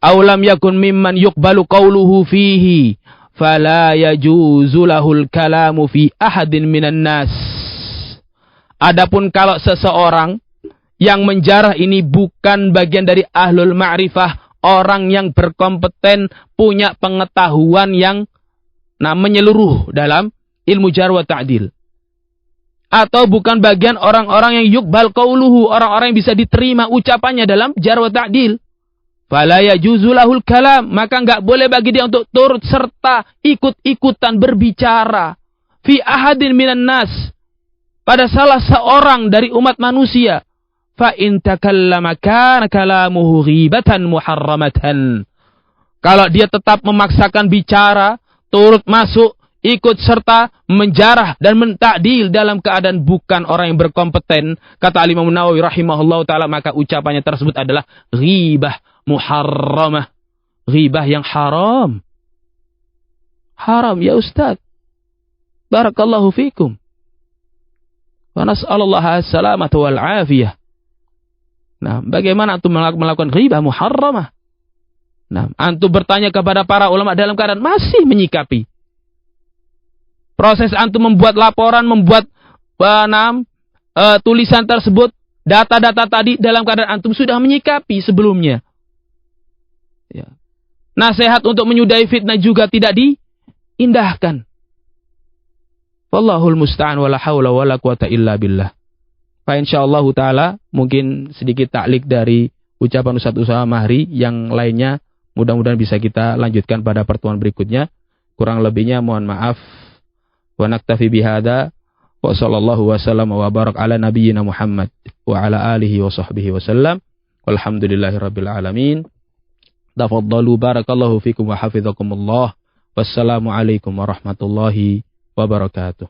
aw lam yakun mimman yuqbalu qawluhu fihi fala yajuzu lahul kalamu fi ahadin minan nas. Adapun kalau seseorang yang menjarah ini bukan bagian dari ahlul ma'rifah, orang yang berkompeten, punya pengetahuan yang menyeluruh dalam ilmu jarh wa ta'dil, atau bukan bagian orang-orang yang yuqbal qauluhu, orang-orang yang bisa diterima ucapannya dalam jarh wa ta'dil, fala yajuzu lahul kalam, maka enggak boleh bagi dia untuk turut serta ikut-ikutan berbicara fi ahadin minan nas, pada salah seorang dari umat manusia. Fa in takallama kana kalamuhu ghibatan muharramatan. Kalau dia tetap memaksakan bicara, turut masuk, ikut serta menjarah dan mentakdil dalam keadaan bukan orang yang berkompeten, kata Imam Nawawi rahimahullah taala, maka ucapannya tersebut adalah ghibah muharramah, ghibah yang haram. Haram ya Ustaz. Barakallahu fikum. Wa nas'alullaha as-salamata wal afiyah. Nah, bagaimana antum melakukan ghibah muharramah? Nah, antum bertanya kepada para ulama dalam keadaan masih menyikapi. Proses antum membuat laporan, membuat tulisan tersebut, data-data tadi dalam keadaan antum sudah menyikapi sebelumnya. Ya. Nasihat untuk menyudahi fitnah juga tidak diindahkan. Wallahul musta'an wala haula wala quwata illa billah. Fa insyaallah taala mungkin sedikit taklik dari ucapan Ustaz Usamah Mahri, yang lainnya mudah-mudahan bisa kita lanjutkan pada pertemuan berikutnya. Kurang lebihnya mohon maaf. Wa naktafi bihada wa sallallahu wasallam wa barak ala nabiyyina Muhammad wa ala alihi wa sahbihi wasallam. Walhamdulillahirabbil alamin. Tafaddalu barakallahu fikum wa hafizakumullah. Wassalamualaikum warahmatullahi wabarakatuh.